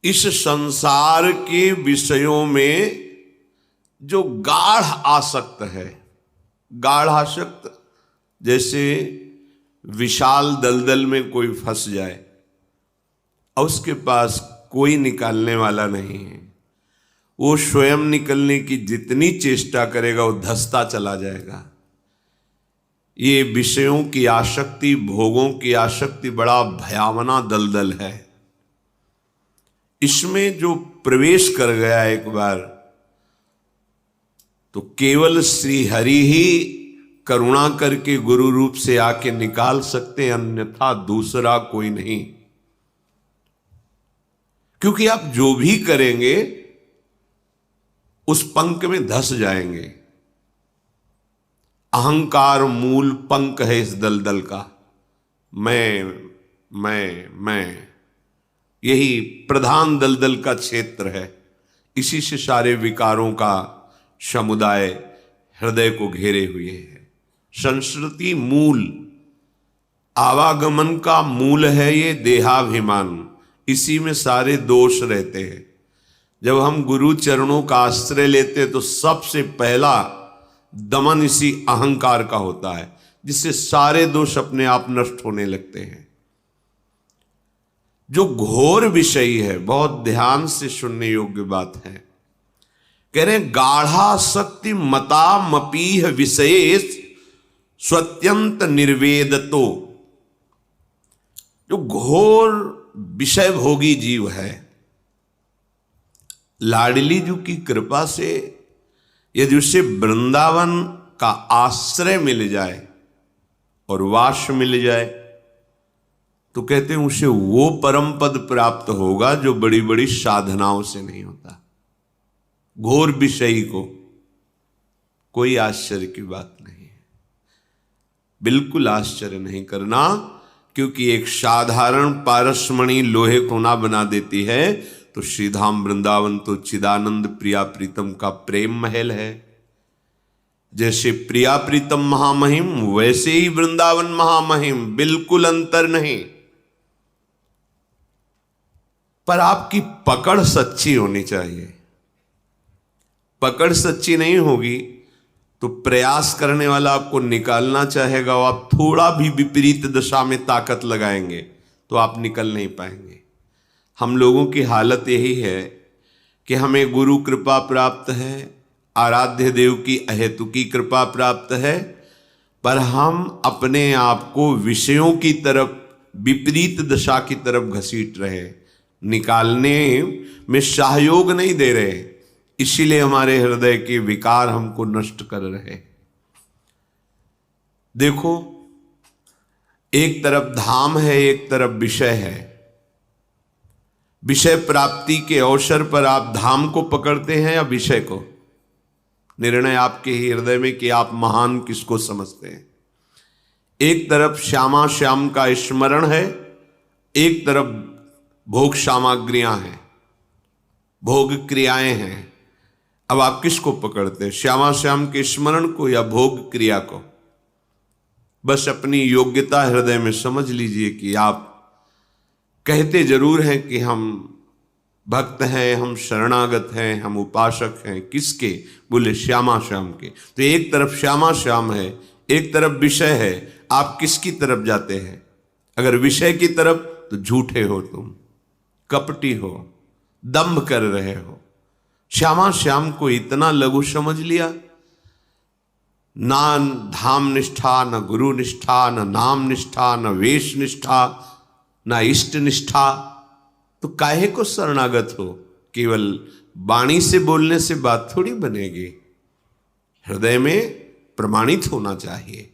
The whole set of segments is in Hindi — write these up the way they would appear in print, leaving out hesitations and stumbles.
इस संसार के विषयों में जो गाढ़ आसक्त है, गाढ़ आसक्त जैसे विशाल दलदल में कोई फंस जाए और उसके पास कोई निकालने वाला नहीं है, वो स्वयं निकलने की जितनी चेष्टा करेगा वो धंसता चला जाएगा। ये विषयों की आसक्ति, भोगों की आसक्ति बड़ा भयावना दलदल है। इसमें जो प्रवेश कर गया एक बार, तो केवल श्री हरि ही करुणा करके गुरु रूप से आके निकाल सकते हैं, अन्यथा दूसरा कोई नहीं। क्योंकि आप जो भी करेंगे उस पंख में धंस जाएंगे। अहंकार मूल पंख है इस दलदल का। मैं यही प्रधान दलदल का क्षेत्र है। इसी से सारे विकारों का समुदाय हृदय को घेरे हुए है। संस्कृति मूल, आवागमन का मूल है ये देहाभिमान। इसी में सारे दोष रहते हैं। जब हम गुरु चरणों का आश्रय लेते तो सबसे पहला दमन इसी अहंकार का होता है, जिससे सारे दोष अपने आप नष्ट होने लगते हैं। जो घोर विषय है, बहुत ध्यान से सुनने योग्य बात है। कह रहे गाढ़ा शक्ति मता मपीह विशेष स्वत्यंत निर्वेदतो। जो घोर विषय भोगी जीव है, लाडली जी की कृपा से यदि उसे वृंदावन का आश्रय मिल जाए और वास मिल जाए, तो कहते हैं उसे वो परम पद प्राप्त होगा जो बड़ी बड़ी साधनाओं से नहीं होता। घोर विषयी को कोई आश्चर्य की बात नहीं है, बिल्कुल आश्चर्य नहीं करना, क्योंकि एक साधारण पारसमणि लोहे को ना बना देती है, तो श्रीधाम वृंदावन तो चिदानंद प्रिया प्रीतम का प्रेम महल है। जैसे प्रिया प्रीतम महामहिम, वैसे ही वृंदावन महामहिम, बिल्कुल अंतर नहीं। पर आपकी पकड़ सच्ची होनी चाहिए। पकड़ सच्ची नहीं होगी तो प्रयास करने वाला आपको निकालना चाहेगा, और आप थोड़ा भी विपरीत दिशा में ताकत लगाएंगे तो आप निकल नहीं पाएंगे। हम लोगों की हालत यही है कि हमें गुरु कृपा प्राप्त है, आराध्य देव की अहेतुकी कृपा प्राप्त है, पर हम अपने आप को विषयों की तरफ, विपरीत दिशा की तरफ घसीट रहे, निकालने में सहयोग नहीं दे रहे। इसीलिए हमारे हृदय के विकार हमको नष्ट कर रहे। देखो, एक तरफ धाम है, एक तरफ विषय है। विषय प्राप्ति के अवसर पर आप धाम को पकड़ते हैं या विषय को? निर्णय आपके ही हृदय में कि आप महान किसको समझते हैं। एक तरफ श्यामा श्याम का स्मरण है, एक तरफ भोग सामग्रियां हैं, भोग क्रियाएं हैं। अब आप किसको पकड़ते हैं, श्यामा श्याम के स्मरण को या भोग क्रिया को? बस अपनी योग्यता हृदय में समझ लीजिए कि आप कहते जरूर हैं कि हम भक्त हैं, हम शरणागत हैं, हम उपासक हैं। किसके? बोले श्यामा श्याम के। तो एक तरफ श्यामा श्याम है, एक तरफ विषय है। आप किसकी तरफ जाते हैं? अगर विषय की तरफ तो झूठे हो तुम, कपटी हो, दंभ कर रहे हो। श्यामा श्याम को इतना लघु समझ लिया, ना धाम निष्ठा, न गुरु निष्ठा, न नाम निष्ठा, न वेश निष्ठा, न इष्ट निष्ठा। तो काहे को शरणागत हो? केवल वाणी से बोलने से बात थोड़ी बनेगी। हृदय में प्रमाणित होना चाहिए,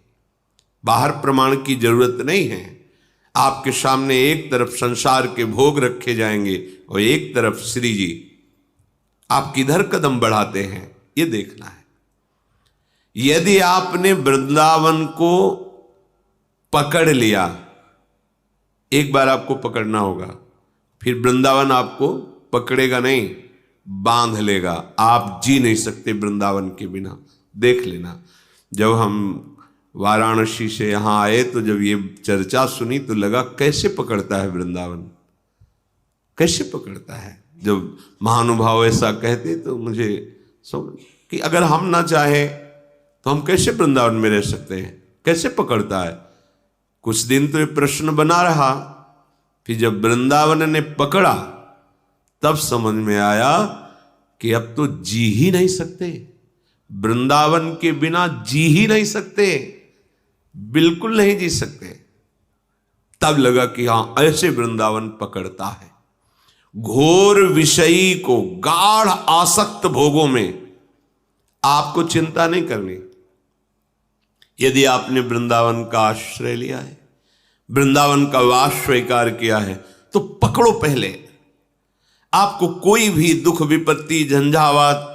बाहर प्रमाण की जरूरत नहीं है। आपके सामने एक तरफ संसार के भोग रखे जाएंगे और एक तरफ श्री जी। आप किधर कदम बढ़ाते हैं ये देखना है। यदि आपने वृंदावन को पकड़ लिया, एक बार आपको पकड़ना होगा, फिर वृंदावन आपको पकड़ेगा नहीं, बांध लेगा। आप जी नहीं सकते वृंदावन के बिना। देख लेना, जब हम वाराणसी से यहाँ आए तो जब ये चर्चा सुनी तो लगा कैसे पकड़ता है वृंदावन। कैसे पकड़ता है? जब महानुभाव ऐसा कहते तो मुझे समझ कि अगर हम ना चाहे तो हम कैसे वृंदावन में रह सकते हैं, कैसे पकड़ता है? कुछ दिन तो ये प्रश्न बना रहा, फिर जब वृंदावन ने पकड़ा तब समझ में आया कि अब तो जी ही नहीं सकते, वृंदावन के बिना जी ही नहीं सकते, बिल्कुल नहीं जी सकते। तब लगा कि हां, ऐसे वृंदावन पकड़ता है। घोर विषयी को, गाढ़ आसक्त भोगों में आपको चिंता नहीं करनी। यदि आपने वृंदावन का आश्रय लिया है, वृंदावन का वास स्वीकार किया है, तो पकड़ो पहले। आपको कोई भी दुख विपत्ति झंझावात,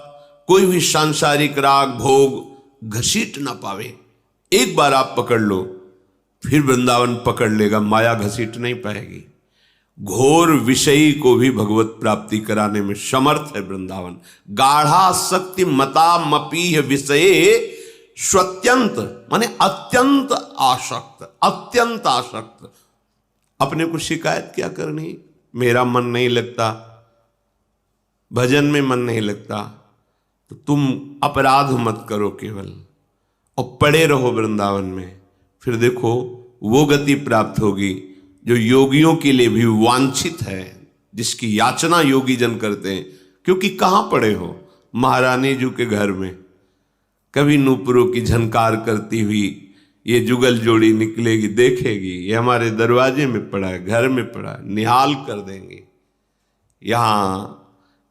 कोई भी सांसारिक राग भोग घसीट ना पावे। एक बार आप पकड़ लो, फिर वृंदावन पकड़ लेगा, माया घसीट नहीं पाएगी। घोर विषयी को भी भगवत प्राप्ति कराने में समर्थ है वृंदावन। गाढ़ा शक्ति मता मपीह विषये स्वत्यंत, माने अत्यंत आसक्त, अत्यंत आसक्त। अपने को शिकायत क्या करनी, मेरा मन नहीं लगता, भजन में मन नहीं लगता, तो तुम अपराध मत करो केवल, और पड़े रहो वृंदावन में। फिर देखो वो गति प्राप्त होगी जो योगियों के लिए भी वांछित है, जिसकी याचना योगी जन करते हैं। क्योंकि कहां पड़े हो? महारानी जी के घर में। कभी नूपुरों की झनकार करती हुई ये जुगल जोड़ी निकलेगी, देखेगी, ये हमारे दरवाजे में पड़ा है, घर में पड़ा है, निहाल कर देंगे। यहां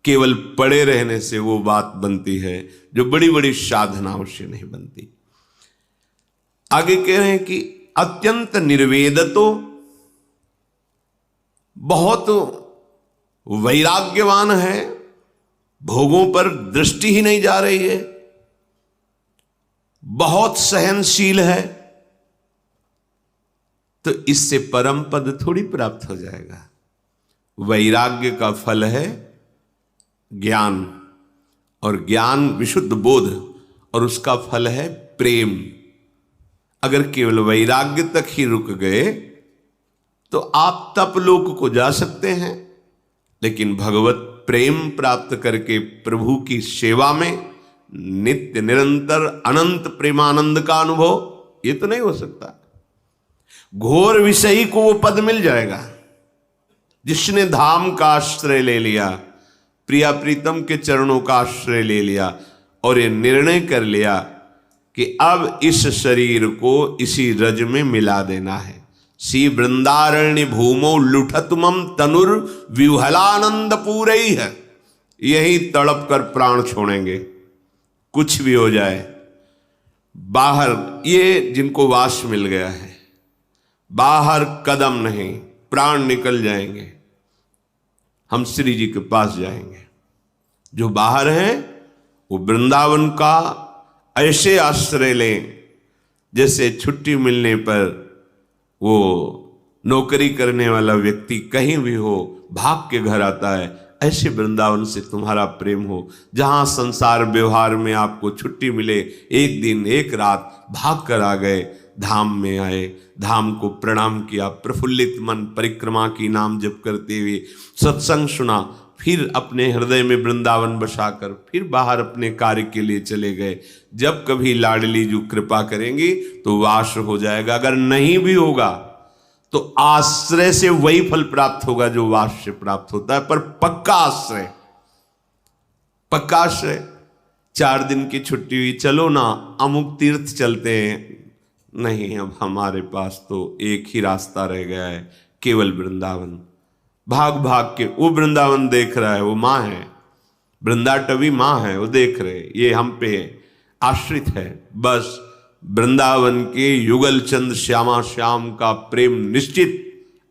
केवल पड़े रहने से वो बात बनती है जो बड़ी बड़ी साधनाओं से नहीं बनती। आगे कह रहे हैं कि अत्यंत निर्वेदतो, बहुत वैराग्यवान है, भोगों पर दृष्टि ही नहीं जा रही है, बहुत सहनशील है, तो इससे परम पद थोड़ी प्राप्त हो जाएगा। वैराग्य का फल है ज्ञान, और ज्ञान विशुद्ध बोध, और उसका फल है प्रेम। अगर केवल वैराग्य तक ही रुक गए तो आप तपलोक को जा सकते हैं, लेकिन भगवत प्रेम प्राप्त करके प्रभु की सेवा में नित्य निरंतर अनंत प्रेमानंद का अनुभव, ये तो नहीं हो सकता। घोर विषयी को वो पद मिल जाएगा जिसने धाम का आश्रय ले लिया, प्रिया प्रीतम के चरणों का आश्रय ले लिया, और ये निर्णय कर लिया कि अब इस शरीर को इसी रज में मिला देना है। सी वृंदारण्य भूमो लुठतुमम तनुर विह्वलानंद पूरई है। यही तड़प कर प्राण छोड़ेंगे, कुछ भी हो जाए। बाहर ये जिनको वास मिल गया है, बाहर कदम नहीं, प्राण निकल जाएंगे, हम श्री जी के पास जाएंगे। जो बाहर हैं वो वृंदावन का ऐसे आश्रय लें जैसे छुट्टी मिलने पर वो नौकरी करने वाला व्यक्ति कहीं भी हो भाग के घर आता है। ऐसे वृंदावन से तुम्हारा प्रेम हो, जहां संसार व्यवहार में आपको छुट्टी मिले, एक दिन एक रात भाग कर आ गए, धाम में आए, धाम को प्रणाम किया, प्रफुल्लित मन परिक्रमा की नाम जप करते हुए सत्संग सुना, फिर अपने हृदय में वृंदावन बसाकर फिर बाहर अपने कार्य के लिए चले गए। जब कभी लाडली जो कृपा करेंगी तो वास हो जाएगा, अगर नहीं भी होगा तो आश्रय से वही फल प्राप्त होगा जो वास से प्राप्त होता है। पर पक्का आश्रय, पक्का आश्रय। 4 दिन की छुट्टी हुई, चलो ना अमुक तीर्थ चलते हैं, नहीं, अब हमारे पास तो एक ही रास्ता रह गया है, केवल वृंदावन। भाग भाग के वो वृंदावन देख रहा है, वो माँ है, वृंदाटवी माँ है, वो देख रहे, ये हम पे आश्रित है। बस वृंदावन के युगल चंद श्यामा श्याम का प्रेम निश्चित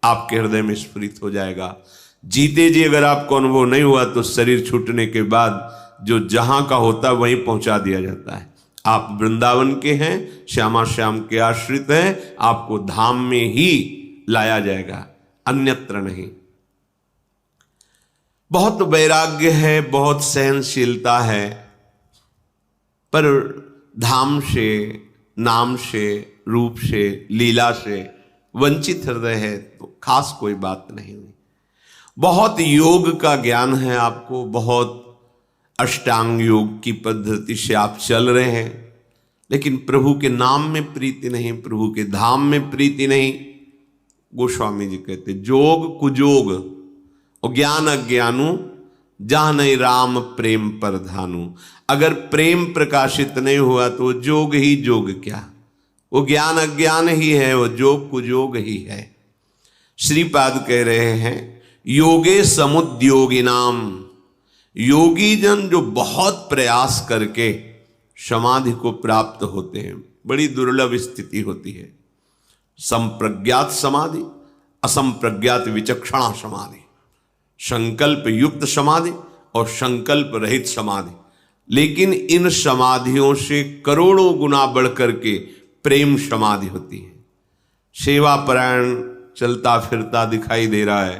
आपके हृदय में स्फुरित हो जाएगा। जीते जी अगर आपको अनुभव नहीं हुआ तो शरीर छूटने के बाद जो जहां का होता है वहीं पहुंचा दिया जाता है। आप वृंदावन के हैं, श्यामा श्याम के आश्रित हैं, आपको धाम में ही लाया जाएगा, अन्यत्र नहीं। बहुत वैराग्य है, बहुत सहनशीलता है, पर धाम से, नाम से, रूप से, लीला से वंचित हृदय है तो खास कोई बात नहीं हुई। बहुत योग का ज्ञान है आपको, बहुत अष्टांग योग की पद्धति से आप चल रहे हैं, लेकिन प्रभु के नाम में प्रीति नहीं, प्रभु के धाम में प्रीति नहीं। गोस्वामी जी कहते जोग कुजोग और ज्ञान अज्ञानु जहां नहीं राम प्रेम पर धानु। अगर प्रेम प्रकाशित नहीं हुआ तो जोग ही जोग क्या, वो ज्ञान अज्ञान ही है, वो जोग कुजोग ही है। श्रीपाद कह रहे हैं योगे समुद्योगिनाम, योगी जन जो बहुत प्रयास करके समाधि को प्राप्त होते हैं, बड़ी दुर्लभ स्थिति होती है। संप्रज्ञात समाधि, असंप्रज्ञात विचक्षणा समाधि, संकल्प युक्त समाधि और संकल्प रहित समाधि। लेकिन इन समाधियों से करोड़ों गुना बढ़कर के प्रेम समाधि होती है। सेवा परायण चलता फिरता दिखाई दे रहा है,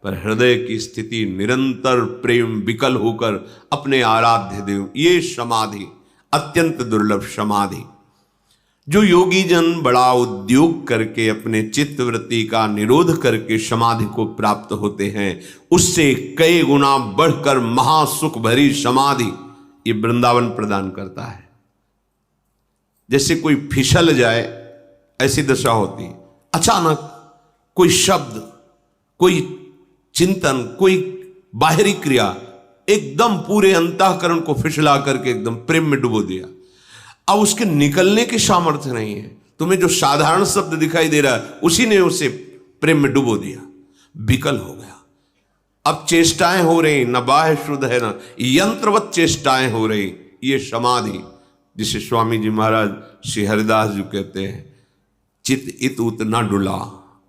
पर हृदय की स्थिति निरंतर प्रेम विकल होकर अपने आराध्य देव, ये समाधि अत्यंत दुर्लभ समाधि। जो योगी जन बड़ा उद्योग करके अपने चित्तवृत्ति का निरोध करके समाधि को प्राप्त होते हैं, उससे कई गुना बढ़कर महासुख भरी समाधि ये वृंदावन प्रदान करता है। जैसे कोई फिसल जाए ऐसी दशा होती है, अचानक कोई शब्द, कोई चिंतन, कोई बाहरी क्रिया एकदम पूरे अंतःकरण को फिसला करके एकदम प्रेम में डुबो दिया। अब उसके निकलने की सामर्थ्य नहीं है। तुम्हें जो साधारण शब्द दिखाई दे रहा है उसी ने उसे प्रेम में डुबो दिया, विकल हो गया। अब चेष्टाएं हो रही, न बाह्य शुद्ध है, न यंत्रवत चेष्टाएं हो रही। ये समाधि जिसे स्वामी जी महाराज श्री हरिदास जी कहते हैं, चित इत उत न डुला,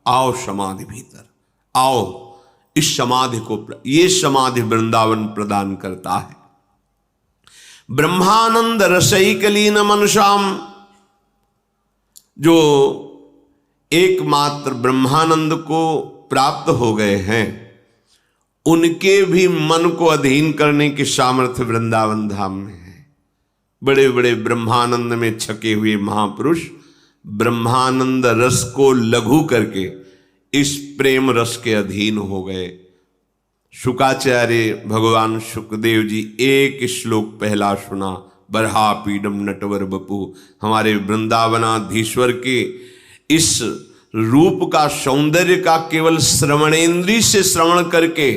आओ समाधि भीतर आओ। इस समाधि को, ये समाधि वृंदावन प्रदान करता है। ब्रह्मानंद रसैकलीन मनुष्याम, जो एकमात्र ब्रह्मानंद को प्राप्त हो गए हैं, उनके भी मन को अधीन करने की सामर्थ्य वृंदावन धाम में है। बड़े बड़े ब्रह्मानंद में छके हुए महापुरुष ब्रह्मानंद रस को लघु करके इस प्रेम रस के अधीन हो गए। शुकाचार्य भगवान शुकदेव जी एक श्लोक पहला सुना, बरहा पीडम नटवर बपू। हमारे वृंदावनाधीश्वर के इस रूप का, सौंदर्य का केवल श्रवणेन्द्रिय से श्रवण करके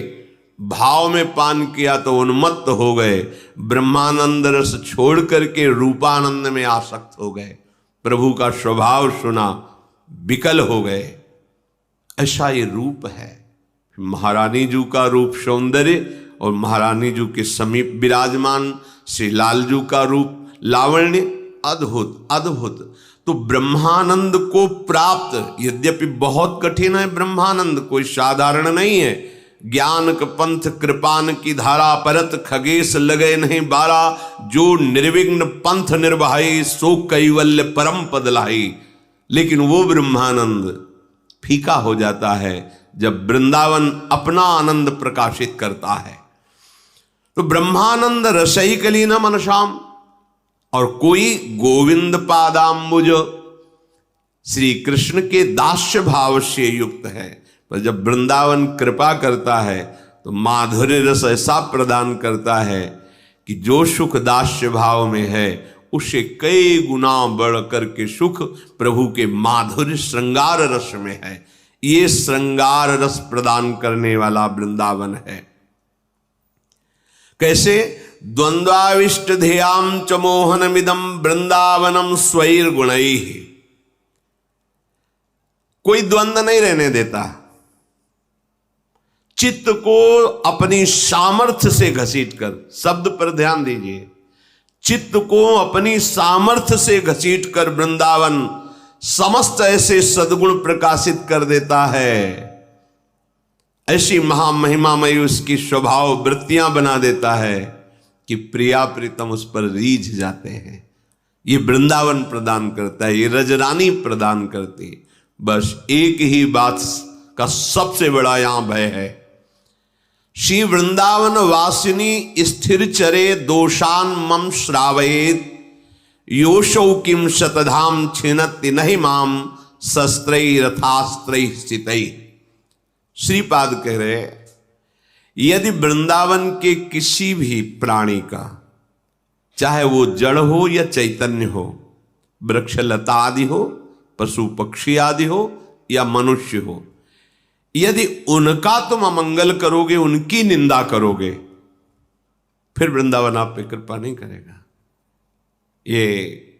भाव में पान किया तो उन्मत्त हो गए, ब्रह्मानंद रस छोड़ करके रूपानंद में आसक्त हो गए। प्रभु का स्वभाव सुना, विकल हो गए। ऐसा ये रूप है। महारानी जी का रूप सौंदर्य और महारानी जी के समीप विराजमान श्री लालजू का रूप लावण्य, अद्भुत अद्भुत। तो ब्रह्मानंद को प्राप्त, यद्यपि बहुत कठिन है ब्रह्मानंद, कोई साधारण नहीं है। ज्ञान क पंथ कृपान की धारा, परत खगेश लगे नहीं बारा। जो निर्विघ्न पंथ निर्वाही, सो कैवल्य परम पद लाई। लेकिन वो ब्रह्मानंद फीका हो जाता है जब वृंदावन अपना आनंद प्रकाशित करता है। तो ब्रह्मानंद रसैकलीन मनसाम, और कोई गोविंद पादाम्बुज, श्री कृष्ण के दास्य भाव से युक्त है। पर जब वृंदावन कृपा करता है तो माधुर्य रस ऐसा प्रदान करता है कि जो सुख दास्य भाव में है उससे कई गुना बढ़ करके सुख प्रभु के माधुर्य श्रृंगार रस में है। ये श्रृंगार रस प्रदान करने वाला वृंदावन है। कैसे? द्वंद्वाविष्ट ध्येयाम च मोहनमिदं वृंदावनम स्वैर्गुणैः। कोई द्वंद्व नहीं रहने देता, चित्त को अपनी सामर्थ्य से घसीटकर, शब्द पर ध्यान दीजिए, चित्त को अपनी सामर्थ्य से घसीटकर वृंदावन समस्त ऐसे सद्गुण प्रकाशित कर देता है, ऐसी महामहिमामयी उसकी स्वभाव वृत्तियां बना देता है कि प्रिया प्रीतम उस पर रीझ जाते हैं। ये वृंदावन प्रदान करता है, ये रजरानी प्रदान करती है। बस एक ही बात का सबसे बड़ा यहां भय है, श्री वृंदावन वासिनी स्थिर चरे दोषान मम श्रावयेत, योशौ किम शतधाम छिनत्ति नहीं माम शस्त्रै रथास्त्रै स्थितै। श्रीपाद कह रहे यदि वृंदावन के किसी भी प्राणी का, चाहे वो जड़ हो या चैतन्य हो, वृक्ष लता आदि हो, पशु पक्षी आदि हो या मनुष्य हो, यदि उनका तुम अमंगल करोगे, उनकी निंदा करोगे, फिर वृंदावन आप पे कृपा नहीं करेगा। ये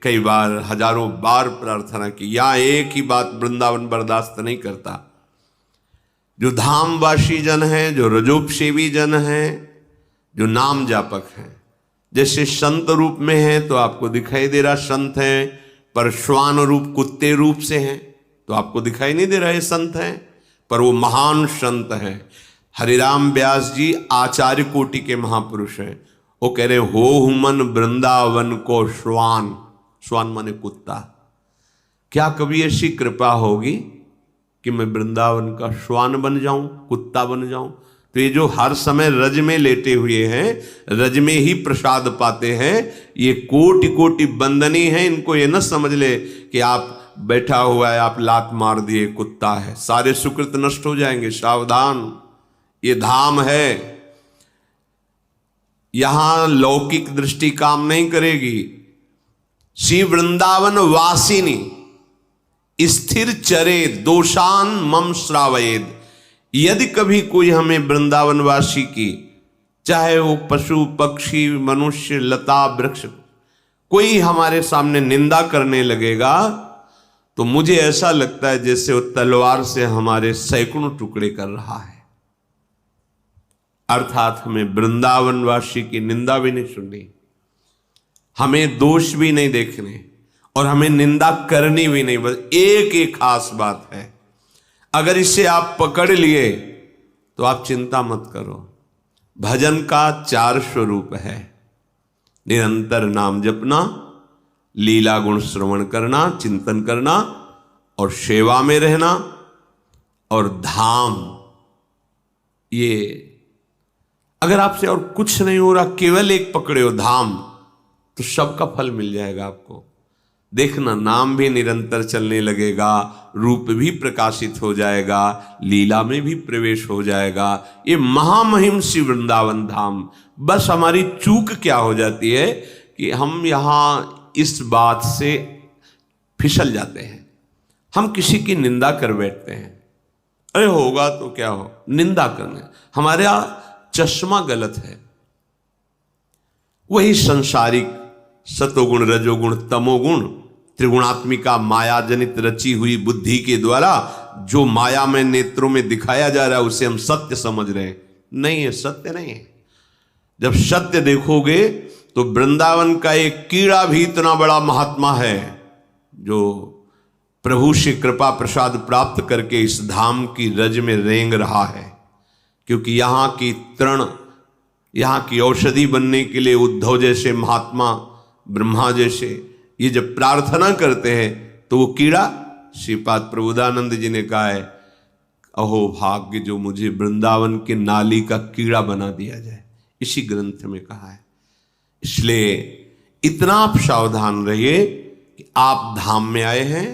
कई बार, हजारों बार प्रार्थना की, यहां एक ही बात वृंदावन बर्दाश्त नहीं करता। जो धामवासी जन हैं, जो रजोपसेवी जन हैं, जो नाम जापक हैं, जैसे संत रूप में हैं तो आपको दिखाई दे रहा संत हैं, पर श्वान रूप कुत्ते रूप से हैं तो आपको दिखाई नहीं दे रहे संत हैं, पर वो महान संत हैं। हरिराम व्यास जी आचार्य कोटि के महापुरुष हैं। वो कह रहे हो हुमन वृंदावन को श्वान, श्वान माने कुत्ता। क्या कभी ऐसी कृपा होगी कि मैं वृंदावन का श्वान बन जाऊं, कुत्ता बन जाऊं? तो ये जो हर समय रज में लेटे हुए हैं, रज में ही प्रसाद पाते हैं, ये कोटि कोटि बंदनी हैं। इनको ये न समझ ले कि आप बैठा हुआ है, आप लात मार दिए, कुत्ता है, सारे सुकृत नष्ट हो जाएंगे। सावधान, ये धाम है, यहां लौकिक दृष्टि काम नहीं करेगी। श्री वृंदावन वासिनी स्थिर चरे दोषान मम श्रावयेद। यदि कभी कोई हमें वृंदावनवासी की, चाहे वो पशु पक्षी मनुष्य लता वृक्ष, कोई हमारे सामने निंदा करने लगेगा तो मुझे ऐसा लगता है जैसे वो तलवार से हमारे सैकड़ों टुकड़े कर रहा है। अर्थात हमें वृंदावनवासी की निंदा भी नहीं सुननी, हमें दोष भी नहीं देखने, और हमें निंदा करनी भी नहीं। बस एक ही खास बात है, अगर इसे आप पकड़ लिए तो आप चिंता मत करो। भजन का 4 स्वरूप है, निरंतर नाम जपना, लीला गुण श्रवण करना, चिंतन करना, और सेवा में रहना, और धाम। ये अगर आपसे और कुछ नहीं हो रहा, केवल एक पकड़े हो धाम, तो सबका फल मिल जाएगा आपको। देखना, नाम भी निरंतर चलने लगेगा, रूप भी प्रकाशित हो जाएगा, लीला में भी प्रवेश हो जाएगा। ये महामहिम श्री वृंदावन धाम। बस हमारी चूक क्या हो जाती है कि हम यहां इस बात से फिसल जाते हैं, हम किसी की निंदा कर बैठते हैं। अरे होगा तो क्या हो, निंदा करने, हमारा चश्मा गलत है। वही संसारिक सतोगुण रजोगुण तमोगुण त्रिगुणात्मिका माया जनित रची हुई बुद्धि के द्वारा जो माया में नेत्रों में दिखाया जा रहा है, उसे हम सत्य समझ रहे हैं। नहीं है, सत्य नहीं है। जब सत्य देखोगे तो वृंदावन का एक कीड़ा भी इतना बड़ा महात्मा है जो प्रभु से कृपा प्रसाद प्राप्त करके इस धाम की रज में रेंग रहा है। क्योंकि यहाँ की तृण, यहाँ की औषधि बनने के लिए उद्धव जैसे महात्मा, ब्रह्मा जैसे, ये जब प्रार्थना करते हैं तो वो कीड़ा, श्रीपाद प्रबोधानंद जी ने कहा है, अहो भाग्य जो मुझे वृंदावन के नाली का कीड़ा बना दिया जाए, इसी ग्रंथ में कहा है। इसलिए इतना आप सावधान रहिए कि आप धाम में आए हैं,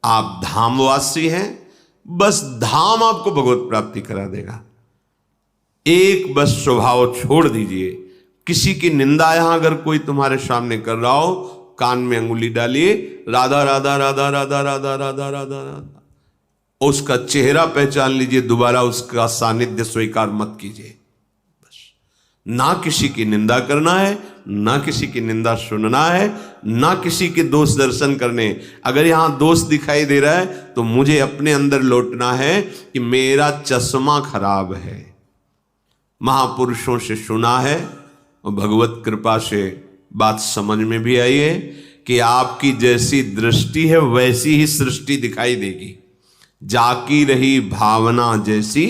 आप धामवासी हैं, बस धाम आपको भगवत प्राप्ति करा देगा। एक बस स्वभाव छोड़ दीजिए, किसी की निंदा यहां अगर कोई तुम्हारे सामने कर रहा हो, कान में अंगुली डालिए, राधा राधा राधा राधा राधा राधा राधा राधा, उसका चेहरा पहचान लीजिए, दोबारा उसका सानिध्य स्वीकार मत कीजिए। बस ना किसी की निंदा करना है, ना किसी की निंदा सुनना है, ना किसी के दोष दर्शन करने। अगर यहां दोष दिखाई दे रहा है तो मुझे अपने अंदर लौटना है कि मेरा चश्मा खराब है। महापुरुषों से सुना है और भगवत कृपा से बात समझ में भी आई है कि आपकी जैसी दृष्टि है वैसी ही सृष्टि दिखाई देगी। जाकी रही भावना जैसी,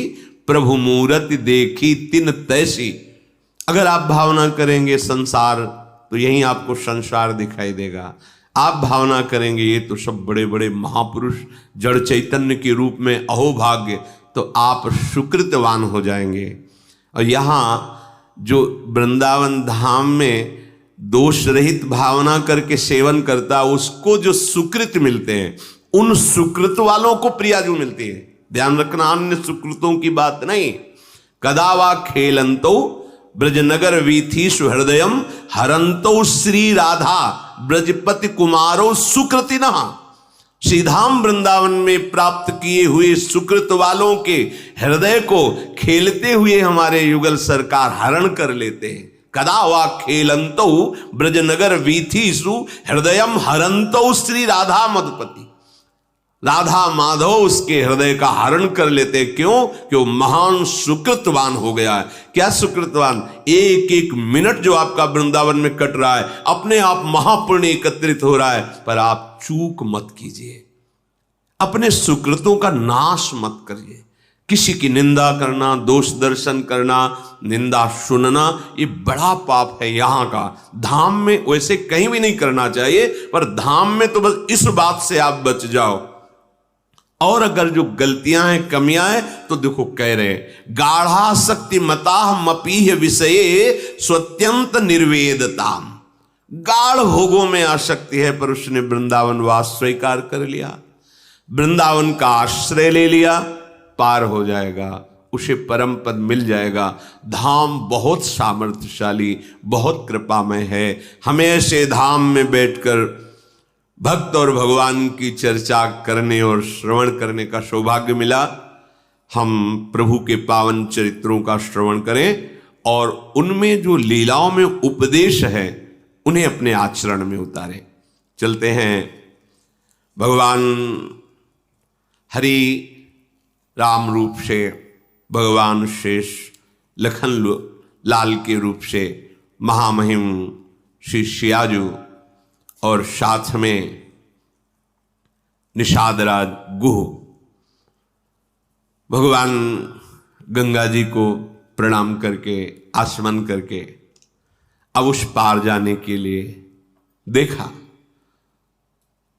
प्रभु मूरत देखी तिन तैसी। अगर आप भावना करेंगे संसार, तो यहीं आपको संसार दिखाई देगा। आप भावना करेंगे ये तो सब बड़े बड़े महापुरुष जड़ चैतन्य के रूप में, अहो भाग्य, तो आप सुकृतवान हो जाएंगे। और यहाँ जो वृंदावन धाम में दोष रहित भावना करके सेवन करता, उसको जो सुकृत मिलते हैं, उन सुकृत वालों को प्रियाजू मिलती है। ध्यान रखना, अन्य सुकृतों की बात नहीं। कदा वा खेलंतो ब्रजनगर वीथीषु हृदयम हरंतो श्री राधा ब्रजपति कुमारो सुकृतिनः। श्रीधाम वृंदावन में प्राप्त किए हुए सुकृत वालों के हृदय को खेलते हुए हमारे युगल सरकार हरण कर लेते हैं। कदा वा खेलंतो ब्रजनगर वीथीषु हृदयम हरंतो श्री राधा मधुपति। राधा माधव उसके हृदय का हरण कर लेते। क्यों? कि वो महान सुकृतवान हो गया है। क्या सुकृतवान? एक एक मिनट जो आपका वृंदावन में कट रहा है अपने आप महापुण्य एकत्रित हो रहा है। पर आप चूक मत कीजिए, अपने सुकृतों का नाश मत करिए। किसी की निंदा करना, दोष दर्शन करना, निंदा सुनना, ये बड़ा पाप है। यहां का धाम में वैसे कहीं भी नहीं करना चाहिए, पर धाम में तो बस इस बात से आप बच जाओ। और अगर जो गलतियां हैं, कमियां हैं, तो देखो कह रहे हैं गाढ़ा शक्ति मता मपीह विषये स्वत्यंत निर्वेदताम। गाढ़ भोगों में आसक्ति है, पर उसने वृंदावन वास स्वीकार कर लिया, वृंदावन का आश्रय ले लिया, पार हो जाएगा, उसे परम पद मिल जाएगा। धाम बहुत सामर्थ्यशाली, बहुत कृपामय है। हमें ऐसे धाम में बैठकर भक्त और भगवान की चर्चा करने और श्रवण करने का सौभाग्य मिला। हम प्रभु के पावन चरित्रों का श्रवण करें और उनमें जो लीलाओं में उपदेश है उन्हें अपने आचरण में उतारें। चलते हैं भगवान हरि राम रूप से, भगवान शेष लखन लाल के रूप से महामहिम श्री सियाजू और साथ में निषादराज गुह। भगवान गंगा जी को प्रणाम करके आचमन करके अब उस पार जाने के लिए देखा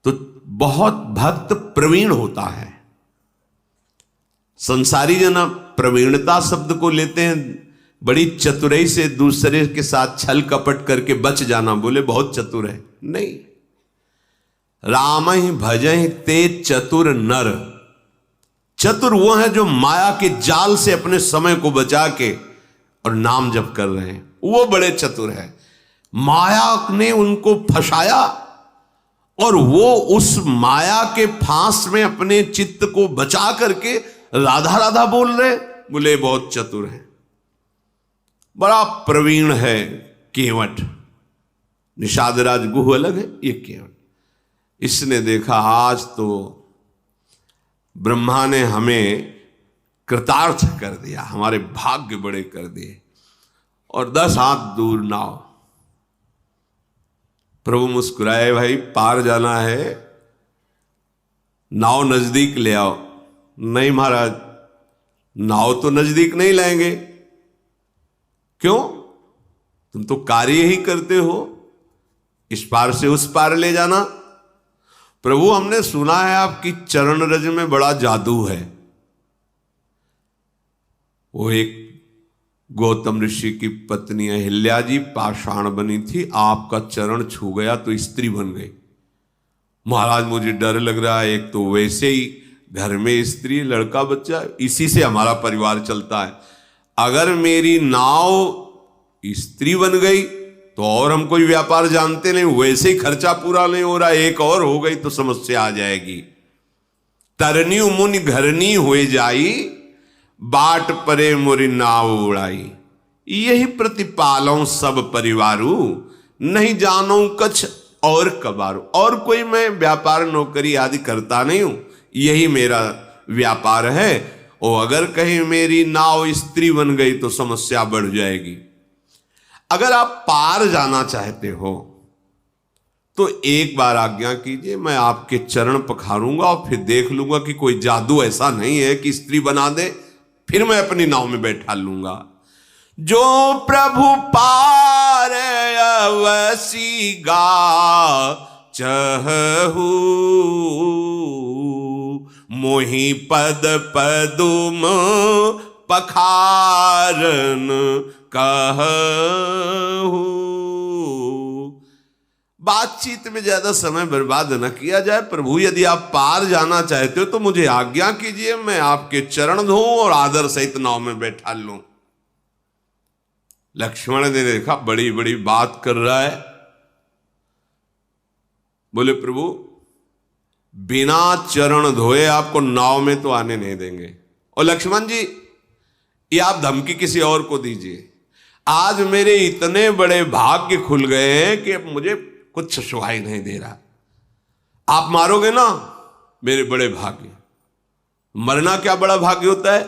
तो बहुत भक्त प्रवीण होता है। संसारी जन प्रवीणता शब्द को लेते हैं बड़ी चतुराई से, दूसरे के साथ छल कपट करके बच जाना, बोले बहुत चतुर है। नहीं, राम ही भजहि ते चतुर नर। चतुर वो है जो माया के जाल से अपने समय को बचा के और नाम जप कर रहे हैं, वो बड़े चतुर है। माया ने उनको फंसाया और वो उस माया के फांस में अपने चित्त को बचा करके राधा राधा बोल रहे, बोले बहुत चतुर है, बड़ा प्रवीण है। केवट, निषादराज गुह अलग है, ये केवट। इसने देखा आज तो ब्रह्मा ने हमें कृतार्थ कर दिया, हमारे भाग्य बड़े कर दिए। और 10 हाथ दूर नाव। प्रभु मुस्कुराए, भाई पार जाना है, नाव नजदीक ले आओ। नहीं महाराज, नाव तो नजदीक नहीं लाएंगे। क्यों? तुम तो कार्य ही करते हो, इस पार से उस पार ले जाना। प्रभु हमने सुना है आपकी चरण रज में बड़ा जादू है। वो एक गौतम ऋषि की पत्नी अहिल्या जी पाषाण बनी थी, आपका चरण छू गया तो स्त्री बन गई। महाराज मुझे डर लग रहा है, एक तो वैसे ही घर में स्त्री लड़का बच्चा, इसी से हमारा परिवार चलता है। अगर मेरी नाव स्त्री बन गई तो और हम कोई व्यापार जानते नहीं, वैसे ही खर्चा पूरा नहीं हो रहा, एक और हो गई तो समस्या आ जाएगी। तरनी मुनि घरनी हुए जाई, बाट परे मोरी नाव उड़ाई। यही प्रतिपालों सब परिवारू, नहीं जानो कछ और कबारू। और कोई मैं व्यापार नौकरी आदि करता नहीं हूं, यही मेरा व्यापार है। और अगर कहीं मेरी नाव स्त्री बन गई तो समस्या बढ़ जाएगी। अगर आप पार जाना चाहते हो तो एक बार आज्ञा कीजिए, मैं आपके चरण पखारूंगा और फिर देख लूंगा कि कोई जादू ऐसा नहीं है कि स्त्री बना दे, फिर मैं अपनी नाव में बैठा लूंगा। जो प्रभु पार अवसी गा चहु, मोहि पद पदुम पखारन कहू। बातचीत में ज्यादा समय बर्बाद न किया जाए। प्रभु यदि आप पार जाना चाहते हो तो मुझे आज्ञा कीजिए, मैं आपके चरण धोऊं और आदर सहित नाव में बैठा लूं। लक्ष्मण ने देखा बड़ी बड़ी बात कर रहा है, बोले प्रभु बिना चरण धोए आपको नाव में तो आने नहीं देंगे। और लक्ष्मण जी ये आप धमकी किसी और को दीजिए, आज मेरे इतने बड़े भाग्य खुल गए हैं कि अब मुझे कुछ सुहाई नहीं दे रहा, आप मारोगे ना मेरे बड़े भाग्य। मरना क्या बड़ा भाग्य होता है?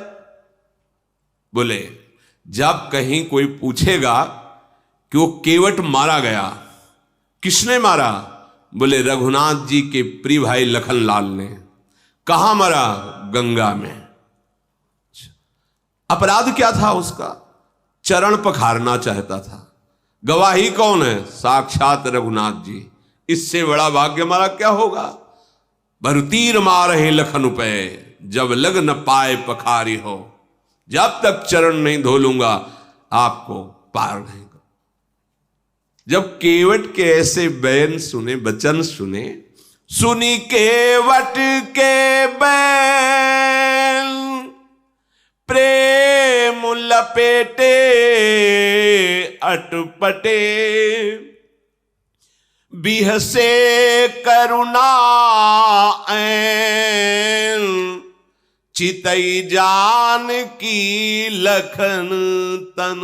बोले जब कहीं कोई पूछेगा कि वो केवट मारा गया, किसने मारा? बोले रघुनाथ जी के प्रिय भाई लखनलाल ने। कहां मरा? गंगा में। अपराध क्या था उसका? चरण पखारना चाहता था। गवाही कौन है? साक्षात रघुनाथ जी। इससे बड़ा भाग्य हमारा क्या होगा? भरतीर मारे लखन पे, जब लग न पाए पखारी हो। जब तक चरण नहीं धो लूंगा आपको पार नहीं कर। जब केवट के ऐसे बैन सुने, वचन सुने, सुनी केवट के बैन, प्रेम लपेटे अटपटे, बिहसे करुणा ऐन, चितई जान की लखन तन।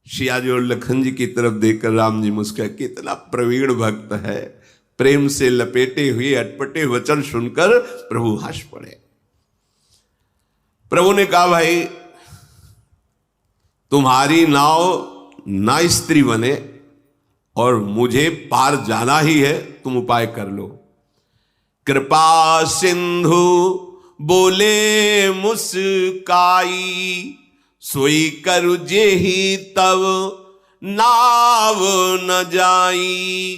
शियाजी और लखन जी की तरफ देखकर राम जी मुस्कुराए, कितना प्रवीण भक्त है। प्रेम से लपेटे हुए अटपटे वचन सुनकर प्रभु हंस पड़े। प्रभु ने कहा भाई तुम्हारी नाव ना स्त्री बने और मुझे पार जाना ही है, तुम उपाय कर लो। कृपा सिंधु बोले मुस्काई, सोई करु जेहि तब नाव न जाई।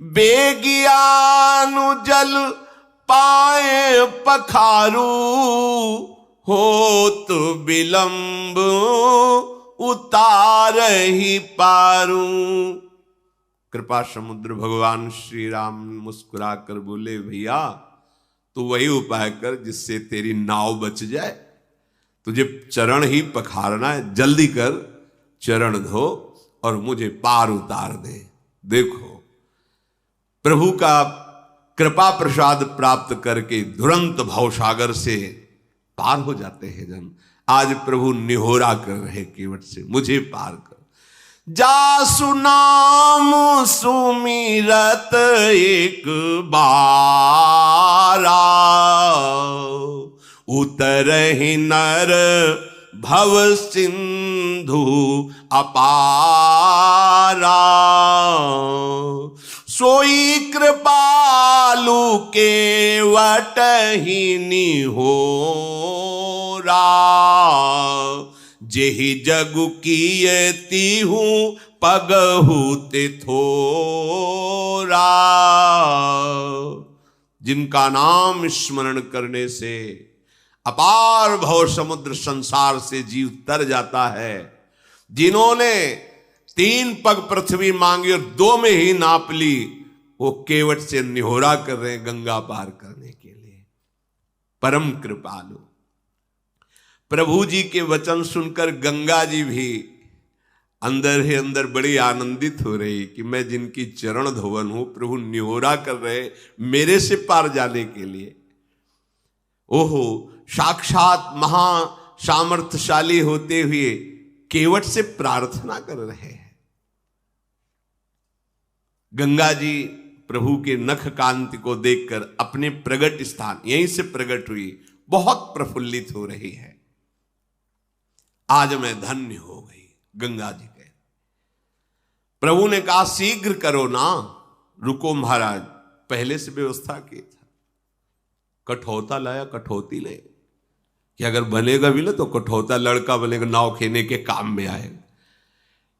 बेगियानु जल पाए पखारू, हो तो विलंब उतार ही पारू। कृपा समुद्र भगवान श्री राम मुस्कुरा कर बोले भैया तू वही उपाय कर जिससे तेरी नाव बच जाए। तुझे चरण ही पखारना है, जल्दी कर, चरण धो और मुझे पार उतार दे। देखो प्रभु का कृपा प्रसाद प्राप्त करके तुरंत भवसागर से पार हो जाते हैं जन। आज प्रभु निहोरा कर रहे केवट से, मुझे पार कर। जासु नाम सुमिरत एक बारा, उतरहि नर भव सिंधु अपारा। सोई कृपालु केवट ही निहोरा, जेहि जगु कीयति हूँ पगहु तिथोरा। जिनका नाम स्मरण करने से अपार भव समुद्र संसार से जीव तर जाता है, जिन्होंने 3 पग पृथ्वी मांगी और 2 में ही नाप ली, वो केवट से निहोरा कर रहे हैं गंगा पार करने के लिए। परम कृपालु प्रभु जी के वचन सुनकर गंगा जी भी अंदर ही अंदर बड़ी आनंदित हो रही कि मैं जिनकी चरण धोवन हूं, प्रभु निहोरा कर रहे मेरे से पार जाने के लिए। ओहो, साक्षात महा सामर्थ्यशाली होते हुए केवट से प्रार्थना कर रहे हैं। गंगा जी प्रभु के नख कांति को देखकर अपने प्रगट स्थान, यहीं से प्रकट हुई, बहुत प्रफुल्लित हो रही है। आज मैं धन्य हो गई, गंगा जी कह। प्रभु ने कहा शीघ्र करो ना, रुको महाराज, पहले से व्यवस्था की था। कठौता लाया, कठौती ले कि अगर बनेगा भी ना तो कठौता लड़का बनेगा, नाव खेने के काम में आएगा।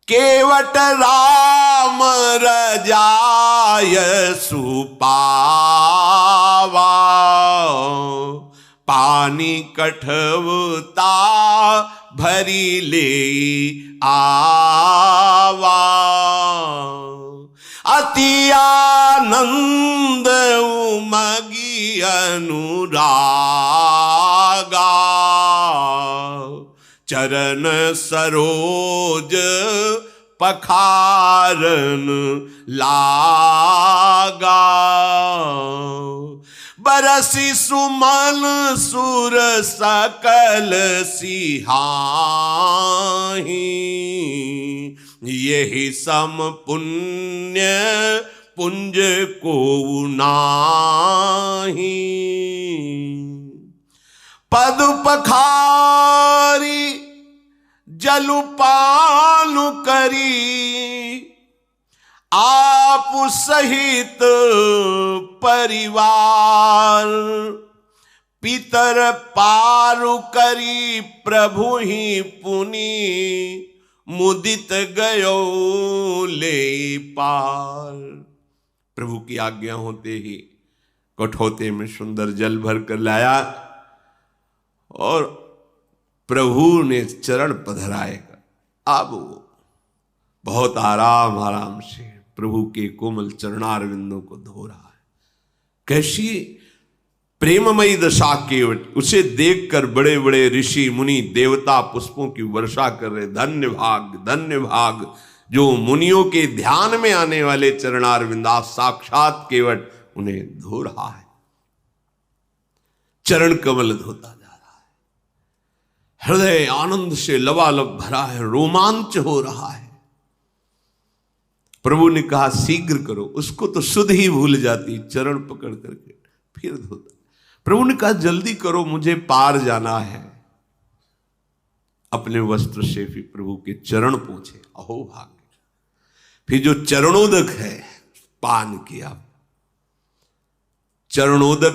केवट राम रजाय सुपावा, पानी कठवता भरी ले आवा। अति आनंद उमगी अनुरागा, चरण सरोज पखारन लागा। बरसी सुमन सुर सकल सिहाही, यही सम पुण्य पुंज को नाही। पद पखारी जलुपानु करी, आप सहित परिवार। पितर पारु करी प्रभु ही पुनि, मुदित गयो ले पार। प्रभु की आज्ञा होते ही कठौते में सुंदर जल भर कर लाया और प्रभु ने चरण पधराएगा। अब वो बहुत आराम से प्रभु के कोमल चरणारविंदों को धो रहा है। कैसी प्रेममयी दशा केवट। उसे देखकर बड़े बड़े ऋषि मुनि देवता पुष्पों की वर्षा कर रहे। धन्य भाग जो मुनियों के ध्यान में आने वाले चरणारविंदा साक्षात केवट उन्हें धो रहा है। चरण कमल धोता जा रहा है। हृदय आनंद से लबालब भरा है, रोमांच हो रहा है। प्रभु ने कहा शीघ्र करो। उसको तो सुध ही भूल जाती, चरण पकड़ करके फिर धोता। प्रभु ने कहा जल्दी करो, मुझे पार जाना है। अपने वस्त्र से फिर प्रभु के चरण पोंछे। अहो भाग्य। फिर जो चरणोदक है पान किया। चरणोदक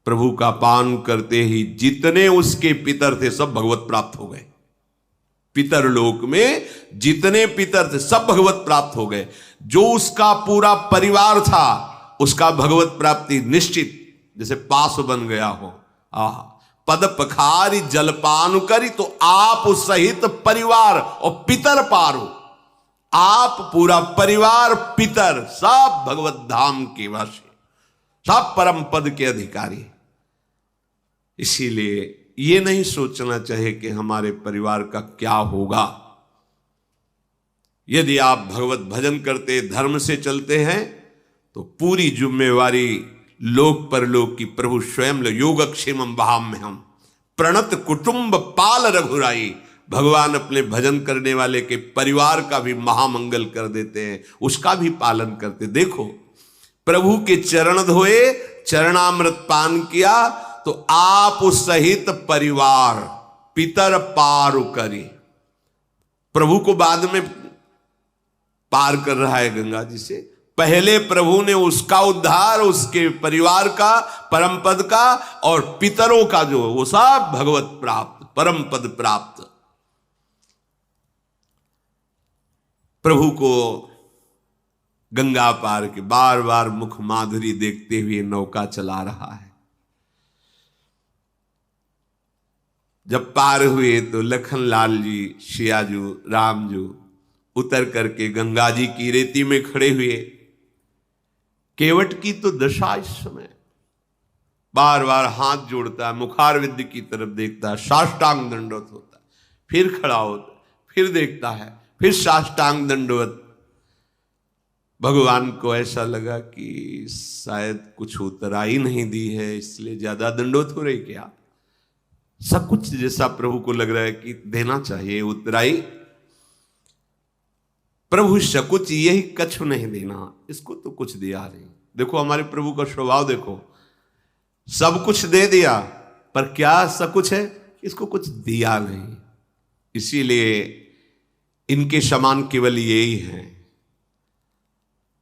प्रभु का पान करते ही जितने उसके पितर थे सब भगवत प्राप्त हो गए। पितर लोक में जितने पितर थे सब भगवत प्राप्त हो गए। जो उसका पूरा परिवार था उसका भगवत प्राप्ति निश्चित, जैसे पास बन गया हो। पद पखारी जलपान करी, तो आप सहित परिवार और पितर पारो। आप पूरा परिवार पितर सब भगवत धाम के वासी, सब परम पद के अधिकारी। इसीलिए ये नहीं सोचना चाहिए कि हमारे परिवार का क्या होगा। यदि आप भगवत भजन करते धर्म से चलते हैं तो पूरी जिम्मेवारी लोक परलोक की प्रभु स्वयं योगक्षेमम वहाम्यहम् प्रणत कुटुंब पाल रघुराई। भगवान अपने भजन करने वाले के परिवार का भी महामंगल कर देते हैं, उसका भी पालन करते। देखो प्रभु के चरण धोए, चरणामृत पान किया, तो आप सहित परिवार पितर पार करी। प्रभु को बाद में पार कर रहा है गंगा जी से। पहले प्रभु ने उसका उद्धार, उसके परिवार का, परम पद का, और पितरों का जो वो सब भगवत प्राप्त, परम पद प्राप्त। प्रभु को गंगा पार के बार बार मुख माधुरी देखते हुए नौका चला रहा है। जब पार हुए तो लखनलाल जी, शियाजू, रामजू उतर करके गंगा जी की रेती में खड़े हुए। केवट की तो दशा इस समय बार बार हाथ जोड़ता है, मुखारविंद की तरफ देखता है, साष्टांग दंडवत होता है, फिर खड़ा होता है, फिर देखता है, फिर साष्टांग दंडवत। भगवान को ऐसा लगा कि शायद कुछ उतराई नहीं दी है, इसलिए ज्यादा दंडवत हो रही क्या। सब कुछ जैसा प्रभु को लग रहा है कि देना चाहिए उतराई। प्रभु सकुच यही कछु नहीं देना, इसको तो कुछ दिया नहीं। देखो हमारे प्रभु का स्वभाव देखो, सब कुछ दे दिया पर क्या सकुच है, इसको कुछ दिया नहीं। इसीलिए इनके समान केवल यही है।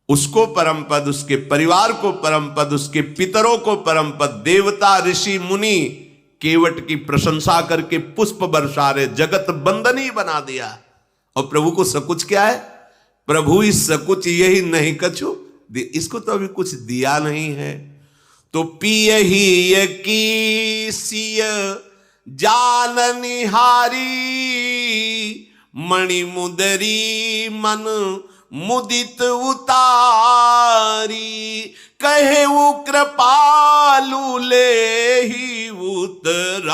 उसको परम पद, उसके परिवार को परम पद, उसके पितरों को परम पद, देवता ऋषि मुनि केवट की प्रशंसा करके पुष्प बरसा रहे, जगत बंदनी बना दिया। और प्रभु को सकुच क्या है? प्रभु इस सकुच यही नहीं कछु, इसको तो अभी कुछ दिया नहीं है। तो पिय ही की सिय जान निहारी, मणि मुदरी मन मुदित उतारी, कहे वो कृपालु ले ही उतराई,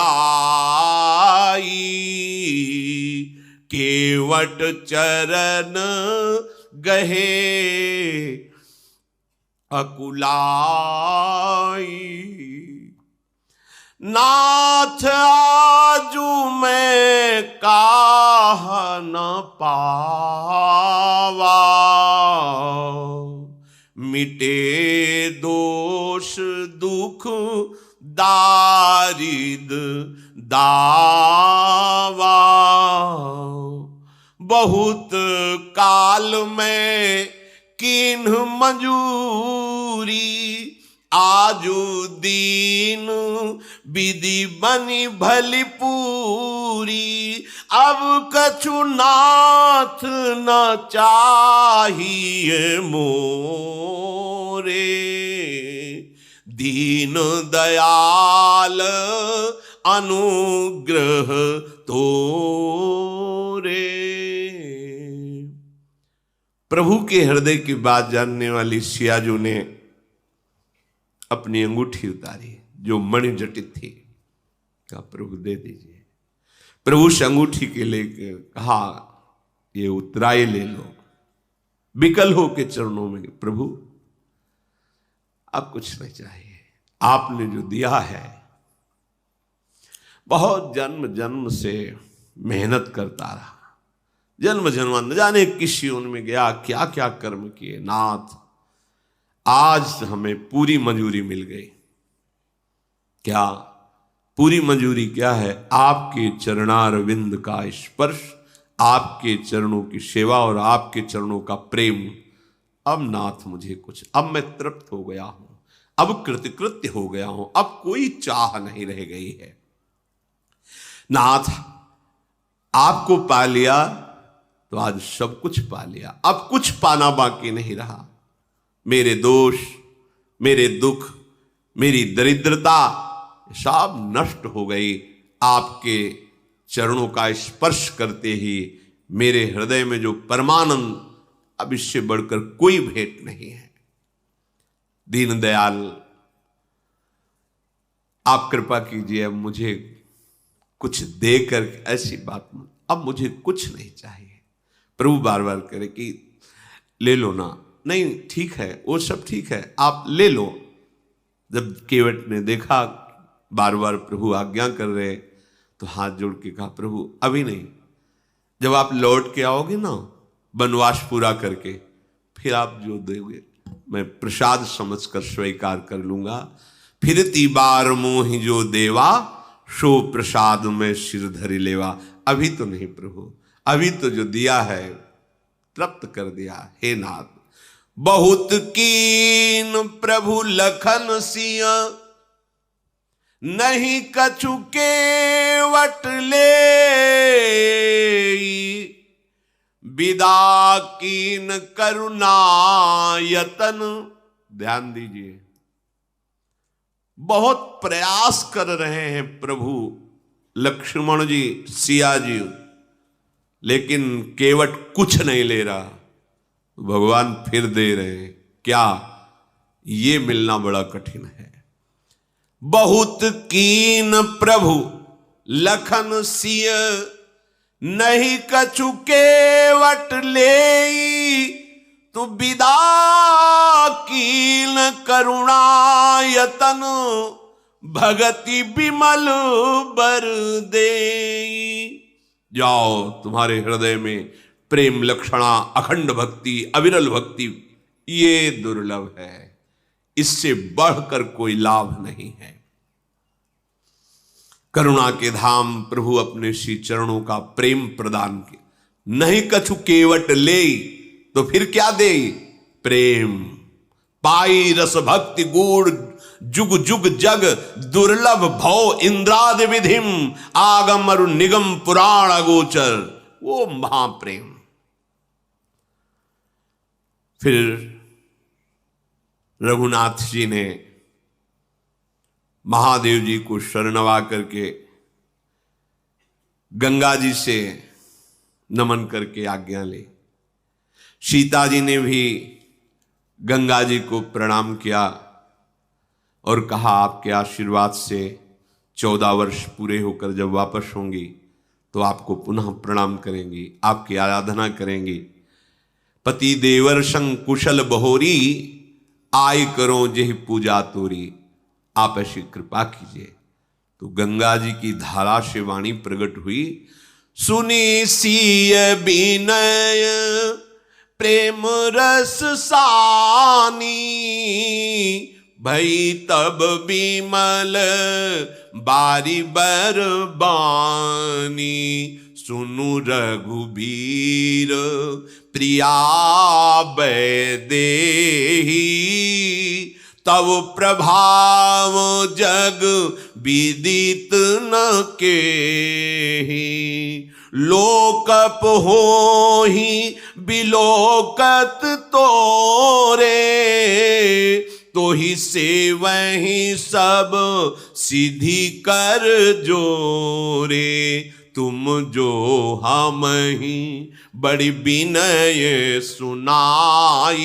केवट चरण गहे अकुलाई। नाथ आजू मैं काह न पावा, मिटे दोष दुख दारिद दावा। बहुत काल में किन्ह मंजूरी, आजू दीन विधि बनी भली पूरी। अब कछु नाथ न चाहिए मोरे, दीन दयाल अनुग्रह तोरे। प्रभु के हृदय की बात जानने वाली सियाजू ने अपनी अंगूठी उतारी जो मणि जटित थी, कहा प्रभु दे दीजिए। प्रभु से अंगूठी के लेकर कहा ये उतराई ले लो। विकल हो के चरणों में, प्रभु अब कुछ नहीं चाहिए, आपने जो दिया है। बहुत जन्म जन्म से मेहनत करता रहा, जन्म जन्म न जाने किस योनि में गया, क्या क्या कर्म किए। नाथ आज हमें पूरी मंजूरी मिल गई। क्या पूरी मंजूरी क्या है? आपके चरणारविंद का स्पर्श, आपके चरणों की सेवा और आपके चरणों का प्रेम। अब नाथ मुझे कुछ, अब मैं तृप्त हो गया हूं, अब कृतकृत्य हो गया हूं, अब कोई चाह नहीं रह गई है। नाथ आपको पा लिया तो आज सब कुछ पा लिया, अब कुछ पाना बाकी नहीं रहा। मेरे दोष, मेरे दुख, मेरी दरिद्रता सब नष्ट हो गई। आपके चरणों का स्पर्श करते ही मेरे हृदय में जो परमानंद, अब इससे बढ़कर कोई भेंट नहीं है। दीन दयाल आप कृपा कीजिए, अब मुझे कुछ देकर, ऐसी बात मत, अब मुझे कुछ नहीं चाहिए। प्रभु बार बार करे कि ले लो ना, नहीं ठीक है, वो सब ठीक है, आप ले लो। जब केवट ने देखा बार बार प्रभु आज्ञा कर रहे, तो हाथ जोड़ के कहा प्रभु अभी नहीं, जब आप लौट के आओगे ना वनवास पूरा करके, फिर आप जो दोगे मैं प्रसाद समझकर स्वीकार कर लूंगा। फिरती बार मोहि जो देवा, सो प्रसाद में सिर धरि लेवा। अभी तो नहीं प्रभु, अभी तो जो दिया है तृप्त कर दिया। हे नाथ, बहुत कीन प्रभु लखन सिया, नहीं कछु केवट ले। विदा कीन करुणा यतन। ध्यान दीजिए, बहुत प्रयास कर रहे हैं प्रभु लक्ष्मण जी, सिया जी, लेकिन केवट कुछ नहीं ले रहा। भगवान फिर दे रहे हैं। क्या? ये मिलना बड़ा कठिन है। बहुत कीन प्रभु लखन सिय, नहीं कछु केवट लेई। तो विदा कीन करुणा यतन, भगति विमल बर देई। जाओ, तुम्हारे हृदय में प्रेम लक्षणा, अखंड भक्ति, अविरल भक्ति, ये दुर्लभ है, इससे बढ़कर कोई लाभ नहीं है। करुणा के धाम प्रभु अपने श्री चरणों का प्रेम प्रदान किया। नहीं कछु केवट ले, तो फिर क्या दे? प्रेम। पाई रस भक्ति गूढ़, जुग जुग जग दुर्लभ भव इंद्रादि विधिम, आगम अरु निगम पुराण अगोचर। वो महाप्रेम। फिर रघुनाथ जी ने महादेव जी को शरणवा करके गंगा जी से नमन करके आज्ञा ली। सीता जी ने भी गंगा जी को प्रणाम किया और कहा आपके आशीर्वाद से 14 वर्ष पूरे होकर जब वापस होंगी तो आपको पुनः प्रणाम करेंगी, आपकी आराधना करेंगी। पति देवर संग कुशल बहोरी, आय करो जेहि पूजा तोरी, आप ऐसी कृपा कीजिए। तो गंगा जी की धारा से वाणी प्रकट हुई, सुनी सीय विनय प्रेम रस सानी, भई तब विमल बारी बरबानी, सुनु रघुबीर प्रिया वैदेही, तब प्रभाव जग विदित न केहि, लोकप होहि बिलोकत तोरे, तो ही से वही सब सिद्धि कर जोरे, तुम जो हम ही बड़ी विनय सुनाई,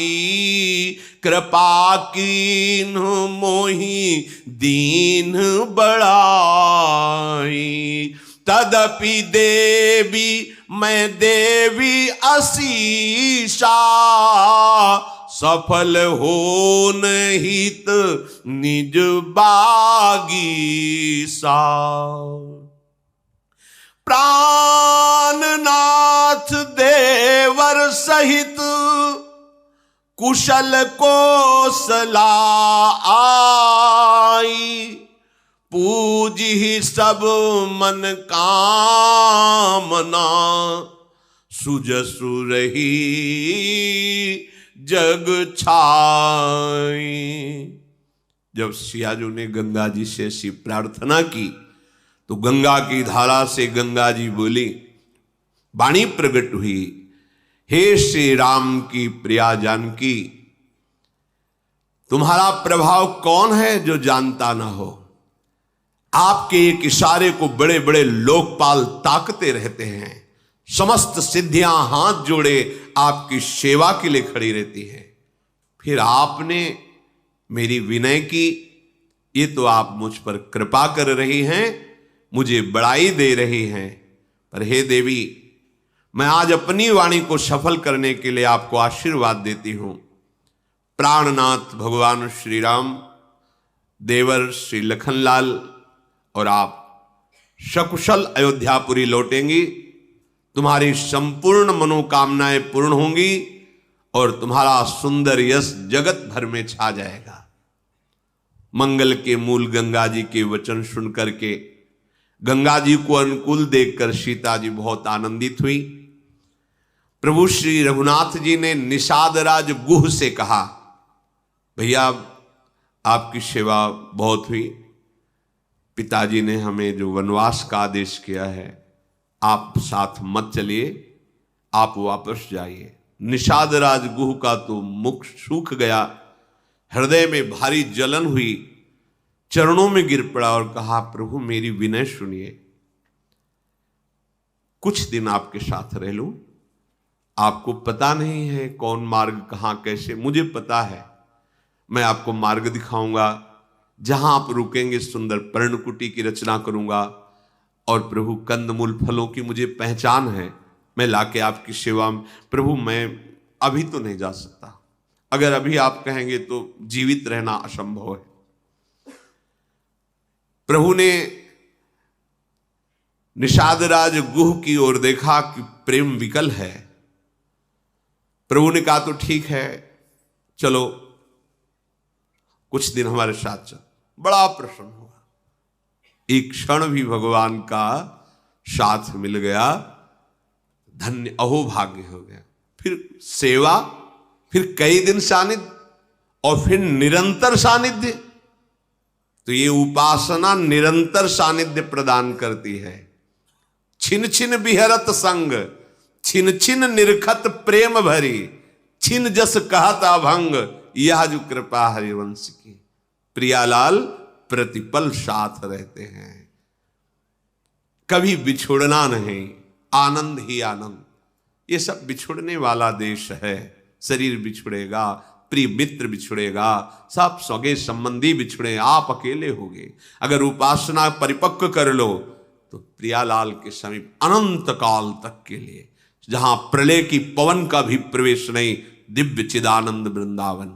कृपा कीन मोहि दीन बड़ाई, तदपि देवी मैं देवी असीसा, सफल हो हित निज बागीसा, प्राणनाथ देवर सहित कुशल कोसला आई, पूजी सब मन कामना, सुजसु रही जग छाई। जब सियाजू ने गंगा जी से ऐसी प्रार्थना की तो गंगा की धारा से गंगा जी बोली, वाणी प्रकट हुई, हे श्री राम की प्रिया जानकी, तुम्हारा प्रभाव कौन है जो जानता ना हो। आपके एक इशारे को बड़े बड़े लोकपाल ताकते रहते हैं, समस्त सिद्धियां हाथ जोड़े आपकी सेवा के लिए खड़ी रहती हैं। फिर आपने मेरी विनय की, ये तो आप मुझ पर कृपा कर रही हैं, मुझे बड़ाई दे रही हैं। पर हे देवी, मैं आज अपनी वाणी को सफल करने के लिए आपको आशीर्वाद देती हूं। प्राणनाथ भगवान श्री राम, देवर श्री लखनलाल और आप सकुशल अयोध्यापुरी लौटेंगी, तुम्हारी संपूर्ण मनोकामनाएं पूर्ण होंगी और तुम्हारा सुंदर यश जगत भर में छा जाएगा। मंगल के मूल गंगा जी के वचन सुन करके, गंगा जी को अनुकूल देखकर सीता जी बहुत आनंदित हुई। प्रभु श्री रघुनाथ जी ने निषादराज गुह से कहा, भैया आपकी सेवा बहुत हुई, पिताजी ने हमें जो वनवास का आदेश किया है, आप साथ मत चलिए, आप वापस जाइए। निषादराज गुह का तो मुख सूख गया, हृदय में भारी जलन हुई, चरणों में गिर पड़ा और कहा, प्रभु मेरी विनय सुनिए, कुछ दिन आपके साथ रह लूं। आपको पता नहीं है कौन मार्ग कहां कैसे, मुझे पता है। मैं आपको मार्ग दिखाऊंगा, जहां आप रुकेंगे सुंदर पर्णकुटी की रचना करूंगा। और प्रभु कंदमूल फलों की मुझे पहचान है, मैं लाके आपकी सेवा में। प्रभु मैं अभी तो नहीं जा सकता, अगर अभी आप कहेंगे तो जीवित रहना असंभव है। प्रभु ने निषादराज गुह की ओर देखा कि प्रेम विकल है। प्रभु ने कहा तो ठीक है, चलो कुछ दिन हमारे साथ चल। बड़ा प्रसन्न हुआ, एक क्षण भी भगवान का साथ मिल गया, धन्य अहो भाग्य हो गया। फिर सेवा, फिर कई दिन सानिध्य और फिर निरंतर सानिध्य। तो ये उपासना निरंतर सानिध्य प्रदान करती है। छिन छिन बिहरत संग, छिन छिन निरखत प्रेम भरी, छिन जस कहत अभंग, यह जो कृपा हरिवंश की। प्रियालाल प्रतिपल साथ रहते हैं, कभी बिछुड़ना नहीं, आनंद ही आनंद। ये सब बिछुड़ने वाला देश है, शरीर बिछुड़ेगा, प्रिय मित्र बिछुड़ेगा, सब सगे संबंधी बिछुड़े, आप अकेले होगे। अगर उपासना परिपक्व कर लो तो प्रियालाल के समीप अनंत काल तक के लिए, जहां प्रलय की पवन का भी प्रवेश नहीं, दिव्य चिदानंद वृंदावन।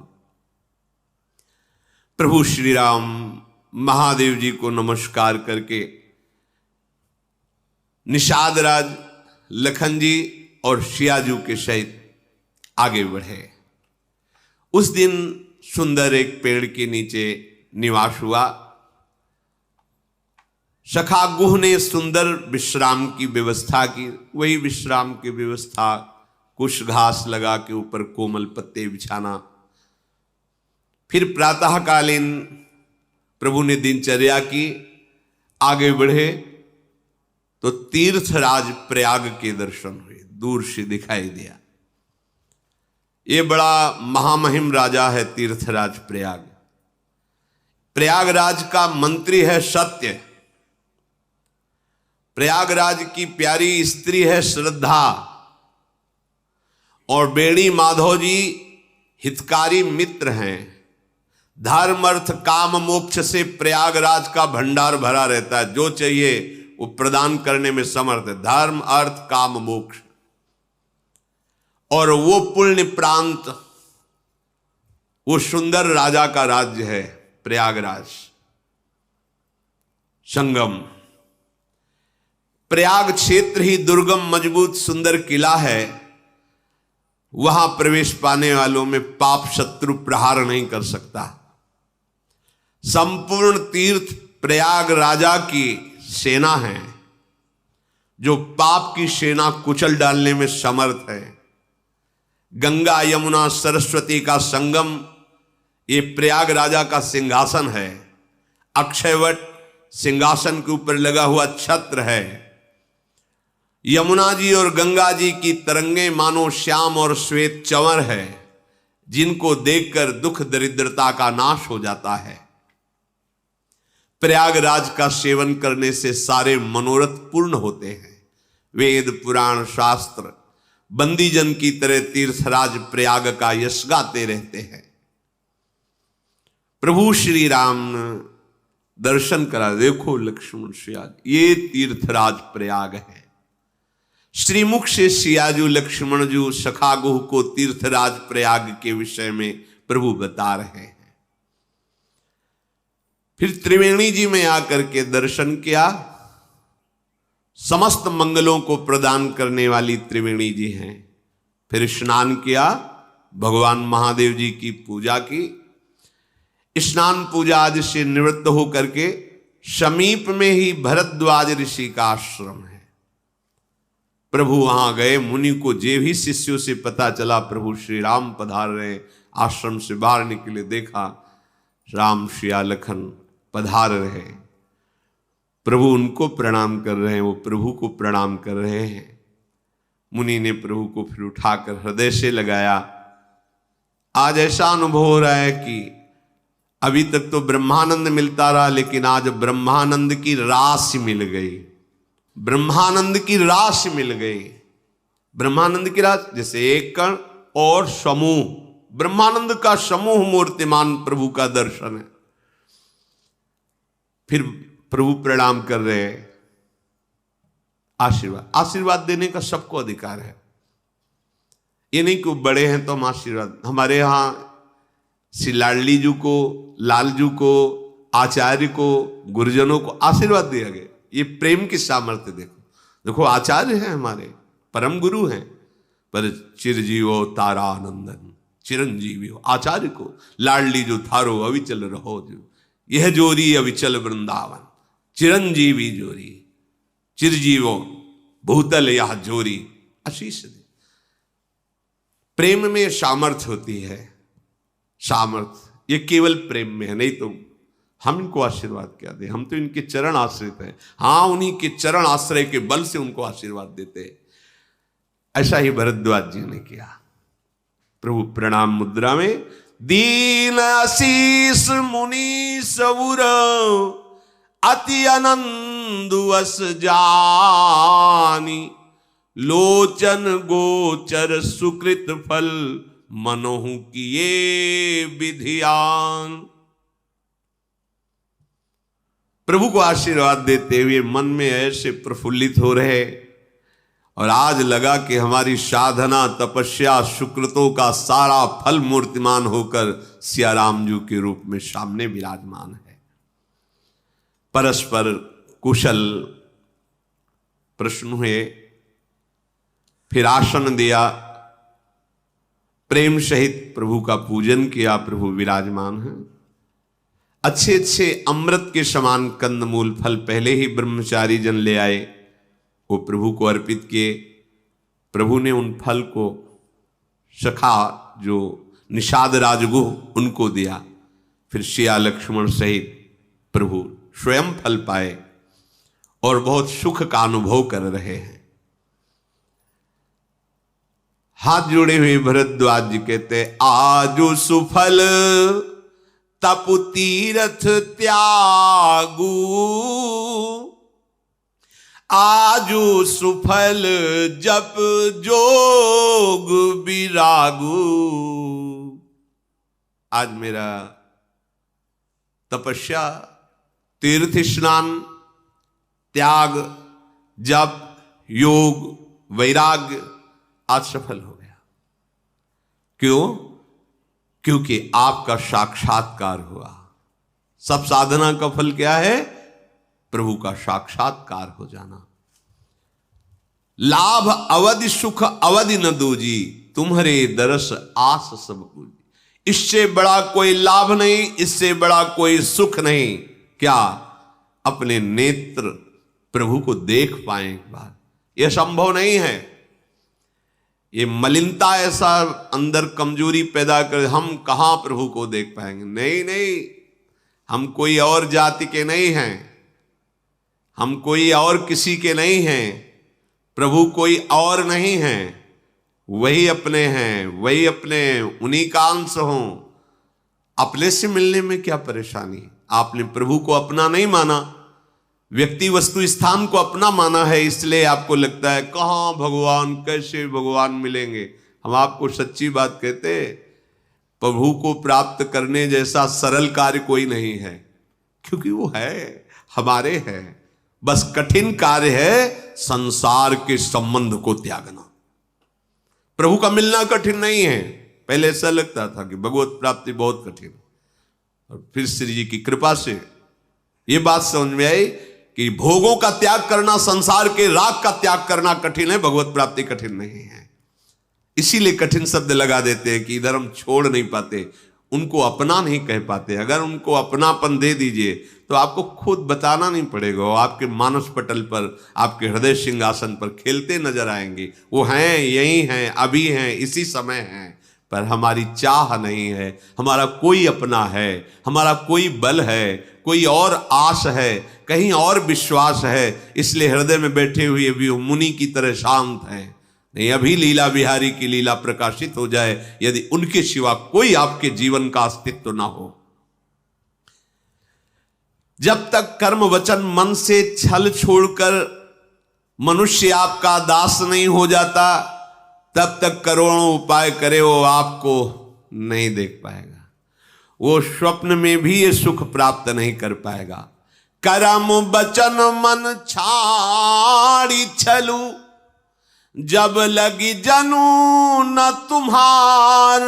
प्रभु श्री राम महादेव जी को नमस्कार करके निषाद राज लखन जी और शियाजू के सहित आगे बढ़े। उस दिन सुंदर एक पेड़ के नीचे निवास हुआ। सखा गुह ने सुंदर विश्राम की व्यवस्था की। वही विश्राम की व्यवस्था, कुछ घास लगा के ऊपर कोमल पत्ते बिछाना। फिर प्रातःकालीन प्रभु ने दिनचर्या की, आगे बढ़े तो तीर्थराज प्रयाग के दर्शन हुए, दूर से दिखाई दिया। ये बड़ा महामहिम राजा है तीर्थराज प्रयाग। प्रयागराज का मंत्री है सत्य। प्रयागराज की प्यारी स्त्री है श्रद्धा। और बेणी माधव जी हितकारी मित्र हैं। धर्म अर्थ काम मोक्ष से प्रयागराज का भंडार भरा रहता है। जो चाहिए वो प्रदान करने में समर्थ है। धर्म अर्थ काम मोक्ष। और वो पुण्य प्रांत, वो सुंदर राजा का राज्य है प्रयागराज। संगम प्रयाग क्षेत्र ही दुर्गम मजबूत सुंदर किला है। वहां प्रवेश पाने वालों में पाप शत्रु प्रहार नहीं कर सकता। संपूर्ण तीर्थ प्रयाग राजा की सेना है, जो पाप की सेना कुचल डालने में समर्थ है। गंगा यमुना सरस्वती का संगम ये प्रयाग राजा का सिंहासन है। अक्षयवट सिंहासन के ऊपर लगा हुआ छत्र है। यमुना जी और गंगा जी की तरंगे मानो श्याम और श्वेत चंवर है, जिनको देखकर दुख दरिद्रता का नाश हो जाता है। प्रयागराज का सेवन करने से सारे मनोरथ पूर्ण होते हैं। वेद पुराण शास्त्र बंदीजन की तरह तीर्थराज प्रयाग का यश गाते रहते हैं। प्रभु श्री राम ने दर्शन करा। देखो लक्ष्मण सियाजू, ये तीर्थराज प्रयाग है। श्रीमुख से सियाजू लक्ष्मण जी सखागुह को तीर्थराज प्रयाग के विषय में प्रभु बता रहे हैं। फिर त्रिवेणी जी में आकर के दर्शन किया। समस्त मंगलों को प्रदान करने वाली त्रिवेणी जी हैं। फिर स्नान किया, भगवान महादेव जी की पूजा की। स्नान पूजा आदि से निवृत्त होकर के समीप में ही भरद्वाज ऋषि का आश्रम है। प्रभु वहां गए। मुनि को जे भी शिष्यों से पता चला प्रभु श्री राम पधार रहे, आश्रम से बाहर निकले, देखा राम सिया लखन पधार रहे। प्रभु उनको प्रणाम कर रहे हैं, वो प्रभु को प्रणाम कर रहे हैं। मुनि ने प्रभु को फिर उठाकर हृदय से लगाया। आज ऐसा अनुभव हो रहा है कि अभी तक तो ब्रह्मानंद मिलता रहा, लेकिन आज ब्रह्मानंद की राशि मिल गई। ब्रह्मानंद की राशि मिल गई। ब्रह्मानंद की राशि जैसे एक कण और समूह, ब्रह्मानंद का समूह मूर्तिमान प्रभु का दर्शन है। फिर प्रभु प्रणाम कर रहे हैं। आशीर्वाद देने का सबको अधिकार है। ये नहीं कि बड़े हैं तो हम आशीर्वाद। हमारे यहां श्री लाडली जी को, लालजू को, आचार्य को, गुरुजनों को आशीर्वाद दिया गया। ये प्रेम की सामर्थ्य देखो। देखो आचार्य हैं हमारे, परम गुरु हैं, पर चिरजीवो तारानंदन, चिरंजीवी हो आचार्य को। लाडली जो थारो अविचल रहो जो, यह जोरी अविचल वृंदावन, चिरंजीवी जोरी, चिरजीवो भूतल यह जोरी, आशीष दे। प्रेम में सामर्थ्य होती है। सामर्थ्य ये केवल प्रेम में है, नहीं तो हम इनको आशीर्वाद क्या दें। हम तो इनके चरण आश्रित हैं। हाँ, उन्हीं के चरण आश्रय के बल से उनको आशीर्वाद देते। ऐसा ही भरद्वाज जी ने किया। प्रभु प्रणाम मुद्रा में दीन आशीष मुनि सबुर अति आनंद वस जानी, लोचन गोचर सुकृत फल मनोहु किए विधियान। प्रभु को आशीर्वाद देते हुए मन में ऐसे प्रफुल्लित हो रहे, और आज लगा कि हमारी साधना तपस्या सुकृतों का सारा फल मूर्तिमान होकर सियाराम जी के रूप में सामने विराजमान है। परस्पर कुशल प्रश्न हुए, फिर आसन दिया, प्रेम सहित प्रभु का पूजन किया। प्रभु विराजमान है। अच्छे अच्छे अमृत के समान कंदमूल फल पहले ही ब्रह्मचारी जन ले आए, वो प्रभु को अर्पित किए। प्रभु ने उन फल को सखा जो निषाद राजगुह उनको दिया। फिर सिया लक्ष्मण सहित प्रभु स्वयं फल पाए और बहुत सुख का अनुभव कर रहे हैं। हाथ जोड़े हुए भरद्वाज जी कहते, आजो सुफल तप तीरथ त्यागू, आजो सुफल जप जोग विरागू। आज मेरा तपस्या, तीर्थ स्नान, त्याग, जप, योग, वैराग्य आज सफल हो गया। क्यों? क्योंकि आपका साक्षात्कार हुआ। सब साधना का फल क्या है? प्रभु का साक्षात्कार हो जाना। लाभ अवधि सुख अवधि न दूजी, तुम्हारे दरस आस सब पूजी। इससे बड़ा कोई लाभ नहीं, इससे बड़ा कोई सुख नहीं। क्या? अपने नेत्र प्रभु को देख पाए एक बार। यह संभव नहीं है। ये मलिनता ऐसा अंदर कमजोरी पैदा कर, हम कहां प्रभु को देख पाएंगे? नहीं नहीं, हम कोई और जाति के नहीं हैं, हम कोई और किसी के नहीं हैं, प्रभु कोई और नहीं है, वही अपने हैं, वही अपने, उन्हीं का अंश हो। अपने से मिलने में क्या परेशानी? आपने प्रभु को अपना नहीं माना, व्यक्ति वस्तु स्थान को अपना माना है, इसलिए आपको लगता है कहां भगवान, कैसे भगवान मिलेंगे। हम आपको सच्ची बात कहते, प्रभु को प्राप्त करने जैसा सरल कार्य कोई नहीं है, क्योंकि वो है, हमारे है। बस कठिन कार्य है संसार के संबंध को त्यागना। प्रभु का मिलना कठिन नहीं है। पहले ऐसा लगता था कि भगवत प्राप्ति बहुत कठिन, और फिर श्री जी की कृपा से ये बात समझ में आई कि भोगों का त्याग करना, संसार के राग का त्याग करना कठिन है, भगवत प्राप्ति कठिन नहीं है। इसीलिए कठिन शब्द लगा देते हैं कि इधर हम छोड़ नहीं पाते, उनको अपना नहीं कह पाते। अगर उनको अपनापन दे दीजिए तो आपको खुद बताना नहीं पड़ेगा, वो आपके मानस पटल पर, आपके हृदय सिंहासन पर खेलते नजर आएंगे। वो हैं, यही हैं, अभी हैं, इसी समय हैं। पर हमारी चाह नहीं है, हमारा कोई अपना है, हमारा कोई बल है, कोई और आस है, कहीं और विश्वास है। इसलिए हृदय में बैठे हुए भी मुनि की तरह शांत हैं। नहीं, अभी लीला बिहारी की लीला प्रकाशित हो जाए, यदि उनके सिवा कोई आपके जीवन का अस्तित्व ना हो। जब तक कर्म वचन मन से छल छोड़कर मनुष्य आपका दास नहीं हो जाता, तब तक करोड़ों उपाय करे वो आपको नहीं देख पाएगा। वो स्वप्न में भी ये सुख प्राप्त नहीं कर पाएगा। कर्म वचन मन छाड़ी छलू, जब लगी जनू न तुम्हार,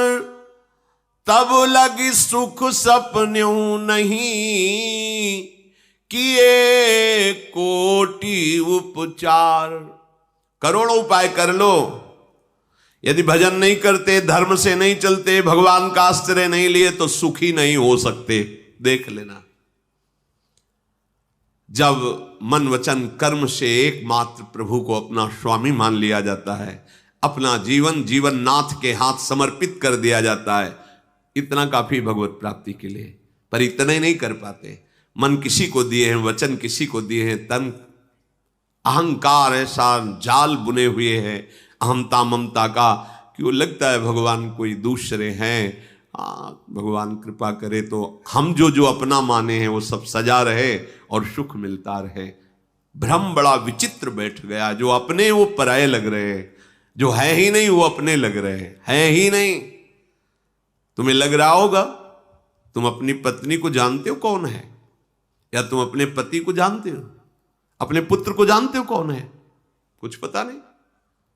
तब लगी सुख सपन्यों नहीं, किए कोटि उपचार। करोड़ों उपाय कर लो, यदि भजन नहीं करते, धर्म से नहीं चलते, भगवान का आश्रय नहीं लिए, तो सुखी नहीं हो सकते। देख लेना, जब मन वचन कर्म से एकमात्र प्रभु को अपना स्वामी मान लिया जाता है, अपना जीवन जीवन नाथ के हाथ समर्पित कर दिया जाता है, इतना काफी भगवत प्राप्ति के लिए। पर इतना ही नहीं कर पाते। मन किसी को दिए हैं, वचन किसी को दिए हैं, तन अहंकार ऐसा जाल बुने हुए हैं अहमता ममता का कि वो लगता है भगवान कोई दूसरे हैं। भगवान कृपा करे तो हम जो जो अपना माने हैं वो सब सजा रहे और सुख मिलता रहे। भ्रम बड़ा विचित्र बैठ गया, जो अपने वो पराये लग रहे हैं, जो है ही नहीं वो अपने लग रहे हैं, है ही नहीं। तुम्हें लग रहा होगा तुम अपनी पत्नी को जानते हो कौन है, या तुम अपने पति को जानते हो, अपने पुत्र को जानते हो कौन है, कुछ पता नहीं,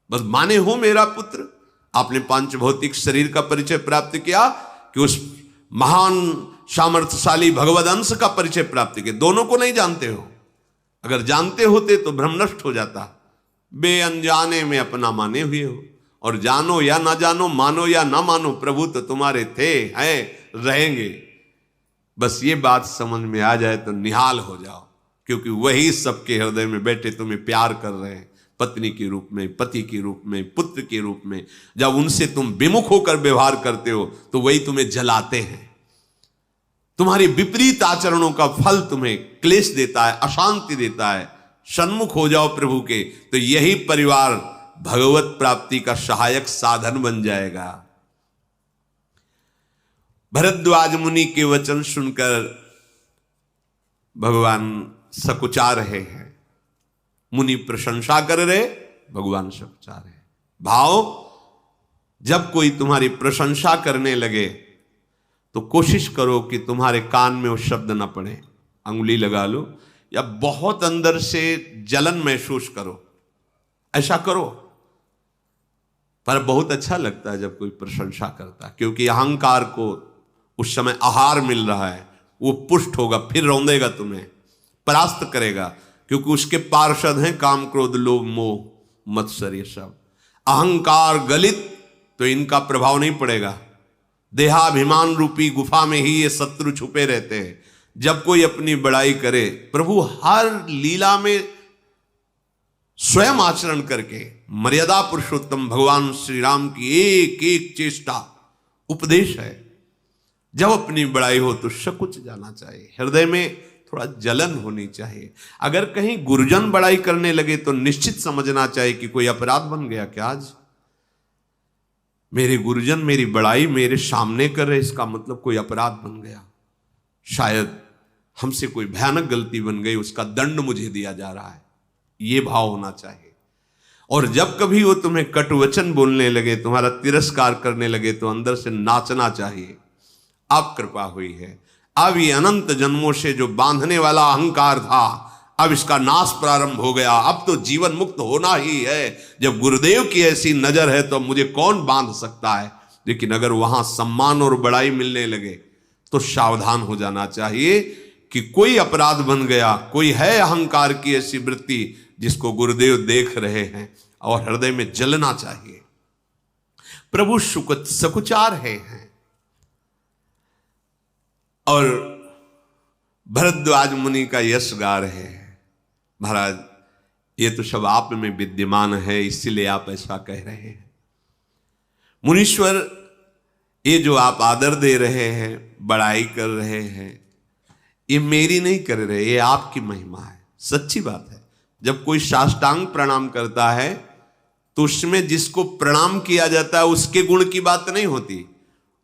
बस माने हो मेरा पुत्र। आपने पांच भौतिक शरीर का परिचय प्राप्त किया कि उस महान सामर्थ्यशाली भगवद अंश का परिचय प्राप्त किया, दोनों को नहीं जानते हो। अगर जानते होते तो भ्रम नष्ट हो जाता। बे अनजाने में अपना माने हुए हो, और जानो या ना जानो, मानो या ना मानो, प्रभु तो तुम्हारे थे, हैं, रहेंगे। बस ये बात समझ में आ जाए तो निहाल हो जाओ, क्योंकि वही सबके हृदय में बैठे तुम्हें प्यार कर रहे हैं, पत्नी के रूप में, पति के रूप में, पुत्र के रूप में। जब उनसे तुम विमुख होकर व्यवहार करते हो तो वही तुम्हें जलाते हैं। तुम्हारे विपरीत आचरणों का फल तुम्हें क्लेश देता है, अशांति देता है। सन्मुख हो जाओ प्रभु के, तो यही परिवार भगवत प्राप्ति का सहायक साधन बन जाएगा। भरद्वाज मुनि के वचन सुनकर भगवान सकुचा रहे हैं। मुनि प्रशंसा कर रहे, भगवान सकुचा रहे। भाव, जब कोई तुम्हारी प्रशंसा करने लगे तो कोशिश करो कि तुम्हारे कान में वो शब्द ना पड़े। अंगुली लगा लो या बहुत अंदर से जलन महसूस करो, ऐसा करो। पर बहुत अच्छा लगता है जब कोई प्रशंसा करता है, क्योंकि अहंकार को उस समय आहार मिल रहा है। वो पुष्ट होगा, फिर रौंदेगा, तुम्हें परास्त करेगा, क्योंकि उसके पार्षद हैं काम, क्रोध, लोभ, मोह, मत्सर, ये सब। अहंकार गलित तो इनका प्रभाव नहीं पड़ेगा। देहाभिमान रूपी गुफा में ही ये शत्रु छुपे रहते हैं। जब कोई अपनी बड़ाई करे, प्रभु हर लीला में स्वयं आचरण करके मर्यादा पुरुषोत्तम भगवान श्री राम की एक एक चेष्टा उपदेश है। जब अपनी बड़ाई हो तो सकुच जाना चाहिए, हृदय में थोड़ा जलन होनी चाहिए। अगर कहीं गुरुजन बड़ाई करने लगे तो निश्चित समझना चाहिए कि कोई अपराध बन गया क्या। आज मेरे गुरुजन मेरी बड़ाई मेरे सामने कर रहे, इसका मतलब कोई अपराध बन गया। शायद हमसे कोई भयानक गलती बन गई, उसका दंड मुझे दिया जा रहा है, ये भाव होना चाहिए। और जब कभी वो तुम्हें कटुवचन बोलने लगे, तुम्हारा तिरस्कार करने लगे, तो अंदर से नाचना चाहिए, अब कृपा हुई है। अब ये अनंत जन्मों से जो बांधने वाला अहंकार था, अब इसका नाश प्रारंभ हो गया। अब तो जीवन मुक्त होना ही है। जब गुरुदेव की ऐसी नजर है तो मुझे कौन बांध सकता है। लेकिन अगर वहां सम्मान और बड़ाई मिलने लगे तो सावधान हो जाना चाहिए कि कोई अपराध बन गया, कोई है अहंकार की ऐसी वृत्ति जिसको गुरुदेव देख रहे हैं, और हृदय में जलना चाहिए। प्रभु सकुचा रहे हैं। और भरद्वाज मुनि का यश गा रहे हैं। महाराज, ये तो सब आप में विद्यमान है, इसीलिए आप ऐसा कह रहे हैं। मुनीश्वर, ये जो आप आदर दे रहे हैं, बड़ाई कर रहे हैं, ये मेरी नहीं कर रहे, ये आपकी महिमा है। सच्ची बात है। जब कोई साष्टांग प्रणाम करता है तो उसमें जिसको प्रणाम किया जाता है उसके गुण की बात नहीं होती,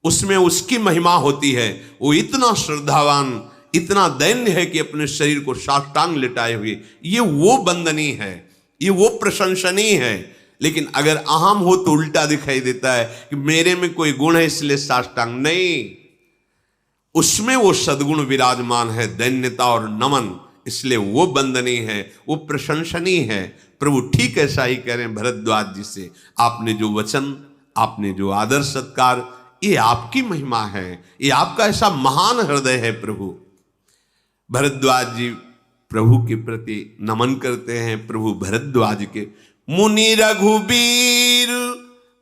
उसमें उसकी महिमा होती है। वो इतना श्रद्धावान, इतना दैन्य है कि अपने शरीर को साष्टांग लिटाए हुए, ये वो वंदनीय है, ये वो प्रशंसनीय है। लेकिन अगर अहम हो तो उल्टा दिखाई देता है कि मेरे में कोई गुण है इसलिए साष्टांग नहीं, उसमें वो सद्गुण विराजमान है, दैन्यता और नमन, इसलिए वो वंदनीय है, वो प्रशंसनीय है। प्रभु ठीक ऐसा ही कह रहे हैं भरद्वाज जी से। आपने जो वचन, आपने जो आदर सत्कार, ये आपकी महिमा है, ये आपका ऐसा महान हृदय है प्रभु। भरद्वाज जी प्रभु के प्रति नमन करते हैं। प्रभु भरद्वाज के मुनि रघुबीर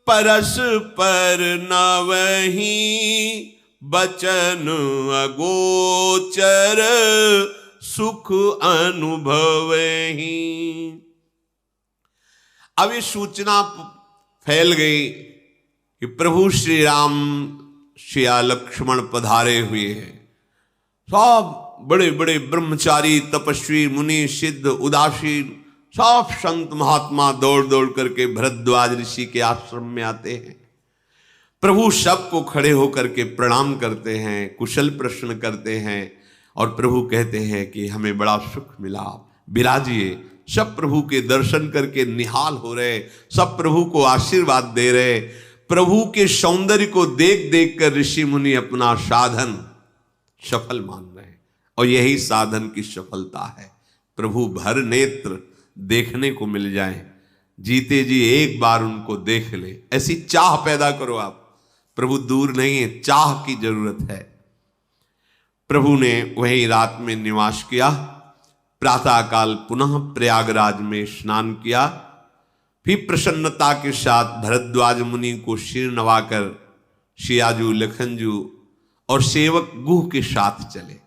परस्पर नवहि, बचन अगोचर सुख अनुभवहि। अब ये सूचना फैल गई कि प्रभु श्री राम श्रिया लक्ष्मण पधारे हुए हैं। सब बड़े बड़े ब्रह्मचारी, तपस्वी, मुनि, सिद्ध, उदासीन, सब संत महात्मा दौड़ दौड़ करके भरद्वाज ऋषि के आश्रम में आते हैं। प्रभु सबको खड़े होकर के प्रणाम करते हैं, कुशल प्रश्न करते हैं, और प्रभु कहते हैं कि हमें बड़ा सुख मिला, विराजिए। सब प्रभु के दर्शन करके निहाल हो रहे, सब प्रभु को आशीर्वाद दे रहे। प्रभु के सौंदर्य को देख देख कर ऋषि मुनि अपना साधन सफल मान रहे हैं, और यही साधन की सफलता है। प्रभु भर नेत्र देखने को मिल जाए, जीते जी एक बार उनको देख ले, ऐसी चाह पैदा करो आप। प्रभु दूर नहीं है, चाह की जरूरत है। प्रभु ने वही रात में निवास किया, प्रातःकाल पुनः प्रयागराज में स्नान किया, फिर प्रसन्नता के साथ भरद्वाज मुनि को सिर नवाकर शियाजू, लखनजू और सेवक गुह के साथ चले।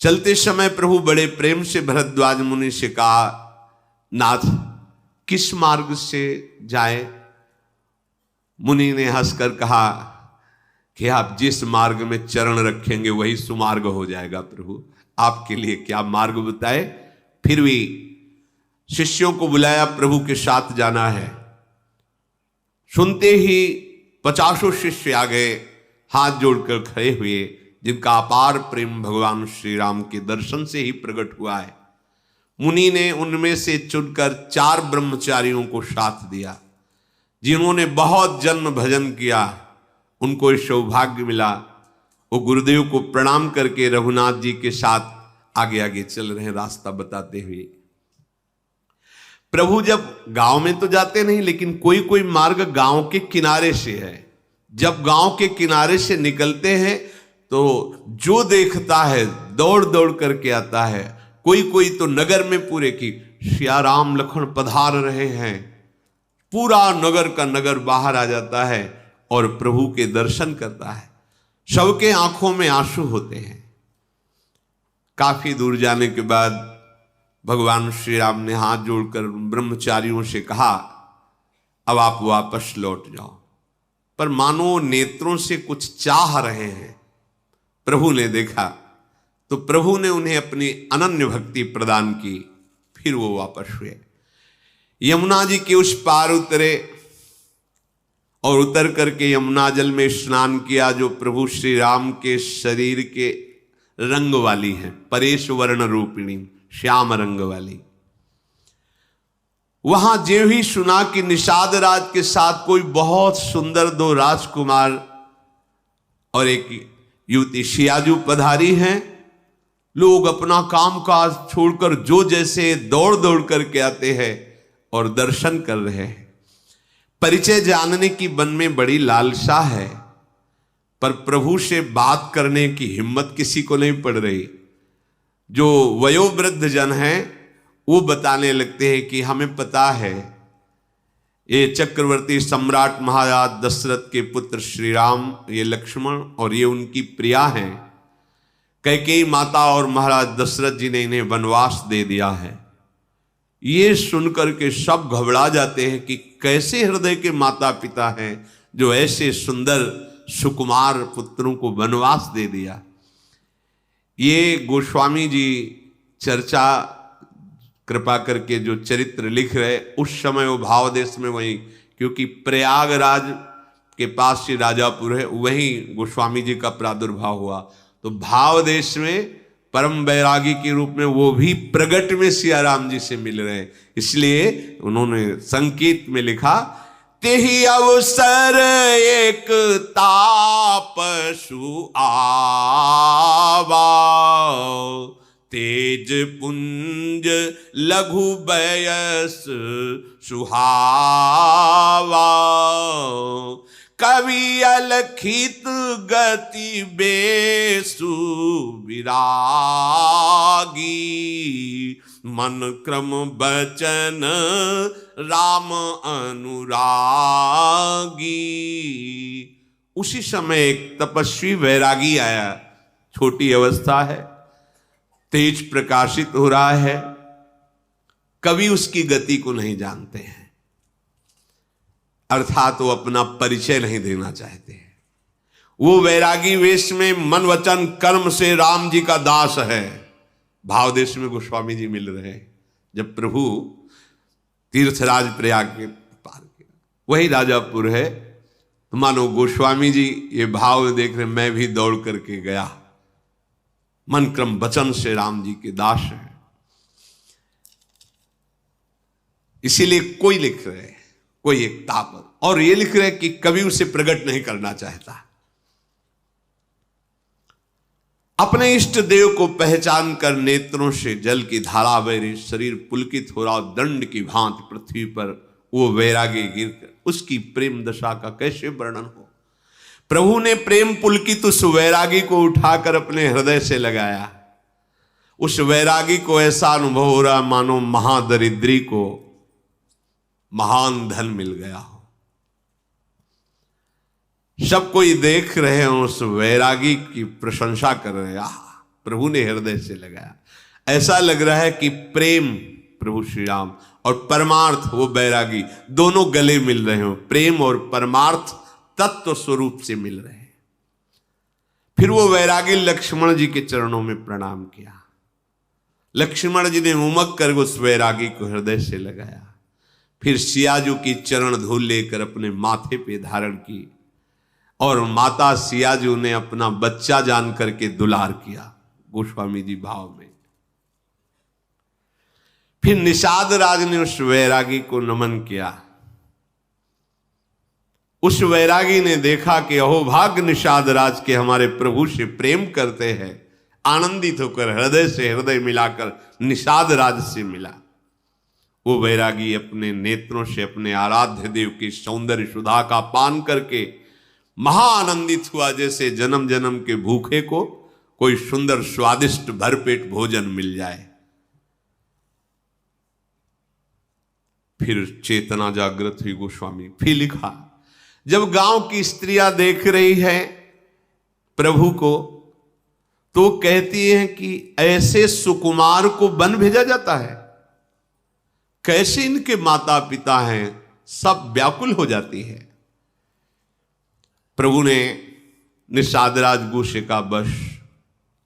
चलते समय प्रभु बड़े प्रेम से भरद्वाज मुनि से कहा, नाथ किस मार्ग से जाए? मुनि ने हंसकर कहा कि आप जिस मार्ग में चरण रखेंगे वही सुमार्ग हो जाएगा। प्रभु आपके लिए क्या मार्ग बताए? फिर भी शिष्यों को बुलाया, प्रभु के साथ जाना है। सुनते ही 50 शिष्य आ गए, हाथ जोड़कर खड़े हुए, जिनका अपार प्रेम भगवान श्री राम के दर्शन से ही प्रकट हुआ है। मुनि ने उनमें से चुनकर 4 ब्रह्मचारियों को साथ दिया, जिन्होंने बहुत जन्म भजन किया, उनको सौभाग्य मिला। वो गुरुदेव को प्रणाम करके रघुनाथ जी के साथ आगे आगे चल रहे हैं, रास्ता बताते हुए। प्रभु जब गांव में तो जाते नहीं, लेकिन कोई कोई मार्ग गांव के किनारे से है। जब गांव के किनारे से निकलते हैं तो जो देखता है दौड़ दौड़ करके आता है। कोई कोई तो नगर में पूरे की सिया राम लखन पधार रहे हैं, पूरा नगर का नगर बाहर आ जाता है और प्रभु के दर्शन करता है। सबके आंखों में आंसू होते हैं। काफी दूर जाने के बाद भगवान श्री राम ने हाथ जोड़कर ब्रह्मचारियों से कहा, अब आप वापस लौट जाओ। पर मानो नेत्रों से कुछ चाह रहे हैं। प्रभु ने देखा तो प्रभु ने उन्हें अपनी अनन्य भक्ति प्रदान की, फिर वो वापस हुए। यमुना जी के उस पार उतरे और उतर करके यमुना जल में स्नान किया, जो प्रभु श्री राम के शरीर के रंग वाली है, परेश वर्ण रूपिणी, श्याम रंग वाली। वहां जो ही सुना कि निषाद राज के साथ कोई बहुत सुंदर 2 राजकुमार और एक युवती शियाजू पधारी हैं, लोग अपना काम काज छोड़कर जो जैसे दौड़ दौड़ करके आते हैं और दर्शन कर रहे हैं। परिचय जानने की मन में बड़ी लालसा है, पर प्रभु से बात करने की हिम्मत किसी को नहीं पड़ रही। जो वयोवृद्ध जन हैं वो बताने लगते हैं कि हमें पता है, ये चक्रवर्ती सम्राट महाराज दशरथ के पुत्र श्री राम, ये लक्ष्मण और ये उनकी प्रिया हैं। कैकेयी माता और महाराज दशरथ जी ने इन्हें वनवास दे दिया है। ये सुनकर के सब घबरा जाते हैं कि कैसे हृदय के माता पिता हैं जो ऐसे सुंदर सुकुमार पुत्रों को वनवास दे दिया। ये गोस्वामी जी चर्चा कृपा करके जो चरित्र लिख रहे, उस समय वो भाव देश में वहीं, क्योंकि प्रयागराज के पास से राजापुर है, वहीं गोस्वामी जी का प्रादुर्भाव हुआ। तो भाव देश में परम बैरागी के रूप में वो भी प्रगट में सिया राम जी से मिल रहे हैं। इसलिए उन्होंने संकेत में लिखा, तेहि अवसर एक तापसु आवा, तेज पुंज लघु बयस सुहावा, कवि अलखित गति बेसु विरागी, मन क्रम बचन राम अनुरागी। उसी समय एक तपस्वी वैरागी आया, छोटी अवस्था है, तेज प्रकाशित हो रहा है, कवि उसकी गति को नहीं जानते हैं, अर्थात वो अपना परिचय नहीं देना चाहते हैं। वो वैरागी वेश में मन वचन कर्म से राम जी का दास है। भाव देश में गोस्वामी जी मिल रहे हैं। जब प्रभु तीर्थराज प्रयाग के पार किया, वही राजापुर है, तो मानो गोस्वामी जी ये भाव देख रहे, मैं भी दौड़ करके गया, मन क्रम वचन से राम जी के दास हैं। इसीलिए कोई लिख रहे हैं, कोई एक ताप, और ये लिख रहे कि कभी उसे प्रकट नहीं करना चाहता। अपने इष्ट देव को पहचान कर नेत्रों से जल की धारा बह रही, शरीर पुलकित हो रहा, दंड की भांति पृथ्वी पर वो वैरागी गिरकर, उसकी प्रेम दशा का कैसे वर्णन हो। प्रभु ने प्रेम पुलकित उस वैरागी को उठाकर अपने हृदय से लगाया। उस वैरागी को ऐसा अनुभव हो रहा मानो महादरिद्री को महान धन मिल गया हो। सब कोई देख रहे हैं, उस वैरागी की प्रशंसा कर रहे हैं, प्रभु ने हृदय से लगाया। ऐसा लग रहा है कि प्रेम प्रभु श्री राम और परमार्थ वो वैरागी दोनों गले मिल रहे हो, प्रेम और परमार्थ तत्व स्वरूप से मिल रहे हैं। फिर वो वैरागी लक्ष्मण जी के चरणों में प्रणाम किया। लक्ष्मण जी ने उमक कर उस वैरागी को हृदय से लगाया। फिर सियाजू की चरण धूल लेकर अपने माथे पे धारण की और माता सियाजू ने अपना बच्चा जान करके दुलार किया गोस्वामी जी भाव में। फिर निषाद राज ने उस वैरागी को नमन किया। उस वैरागी ने देखा कि अहोभाग्य निषाद राज के हमारे प्रभु से प्रेम करते हैं। आनंदित होकर हृदय से हृदय मिलाकर निषाद राज से मिला। वो वैरागी अपने नेत्रों से अपने आराध्य देव की सौंदर्य सुधा का पान करके महाआनंदित हुआ, जैसे जन्म जन्म के भूखे को कोई सुंदर स्वादिष्ट भरपेट भोजन मिल जाए। फिर चेतना जागृत हुई गोस्वामी। फिर लिखा, जब गांव की स्त्रियां देख रही है प्रभु को तो कहती हैं कि ऐसे सुकुमार को वन भेजा जाता है, कैसे इनके माता पिता हैं, सब व्याकुल हो जाती है। प्रभु ने निषादराज गुस्से का बस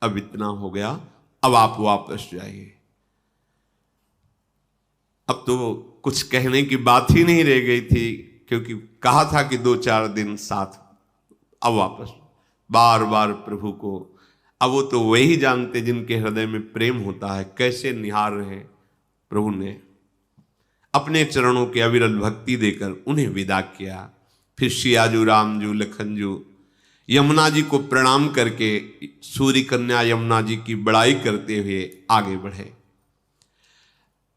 अब इतना हो गया, अब आप वापस जाइए। अब तो कुछ कहने की बात ही नहीं रह गई थी, क्योंकि कहा था कि 2-4 दिन साथ, अब वापस। बार बार प्रभु को, अब वो तो वही जानते जिनके हृदय में प्रेम होता है, कैसे निहार रहे। प्रभु ने अपने चरणों की अविरल भक्ति देकर उन्हें विदा किया। फिर सियाजू, रामजू, लखनजू यमुना जी को प्रणाम करके सूर्य कन्या यमुना जी की बड़ाई करते हुए आगे बढ़े।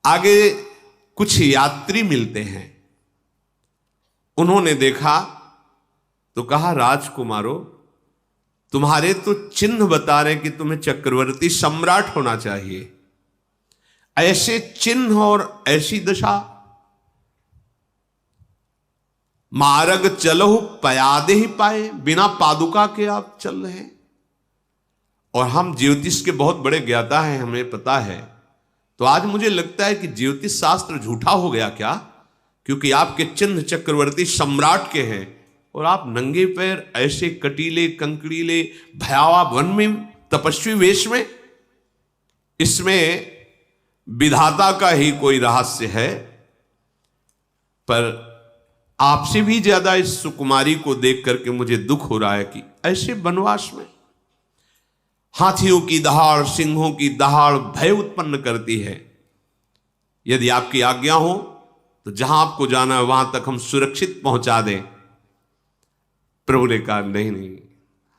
आगे कुछ यात्री मिलते हैं। उन्होंने देखा तो कहा, राजकुमारो, तुम्हारे तो चिन्ह बता रहे कि तुम्हें चक्रवर्ती सम्राट होना चाहिए, ऐसे चिन्ह और ऐसी दशा, मार्ग चलो पयादे ही पाए, बिना पादुका के आप चल रहे हैं। और हम ज्योतिष के बहुत बड़े ज्ञाता हैं, हमें पता है। तो आज मुझे लगता है कि ज्योतिष शास्त्र झूठा हो गया क्या, क्योंकि आपके चिन्ह चक्रवर्ती सम्राट के हैं और आप नंगे पैर ऐसे कटीले कंकड़ीले भयावह वन में तपस्वी वेश में। इसमें विधाता का ही कोई रहस्य है। पर आपसे भी ज्यादा इस सुकुमारी को देख करके मुझे दुख हो रहा है कि ऐसे वनवास में हाथियों की दहाड़, सिंहों की दहाड़ भय उत्पन्न करती है। यदि आपकी आज्ञा हो तो जहां आपको जाना है वहां तक हम सुरक्षित पहुंचा दें। प्रभु ने कहा, नहीं नहीं,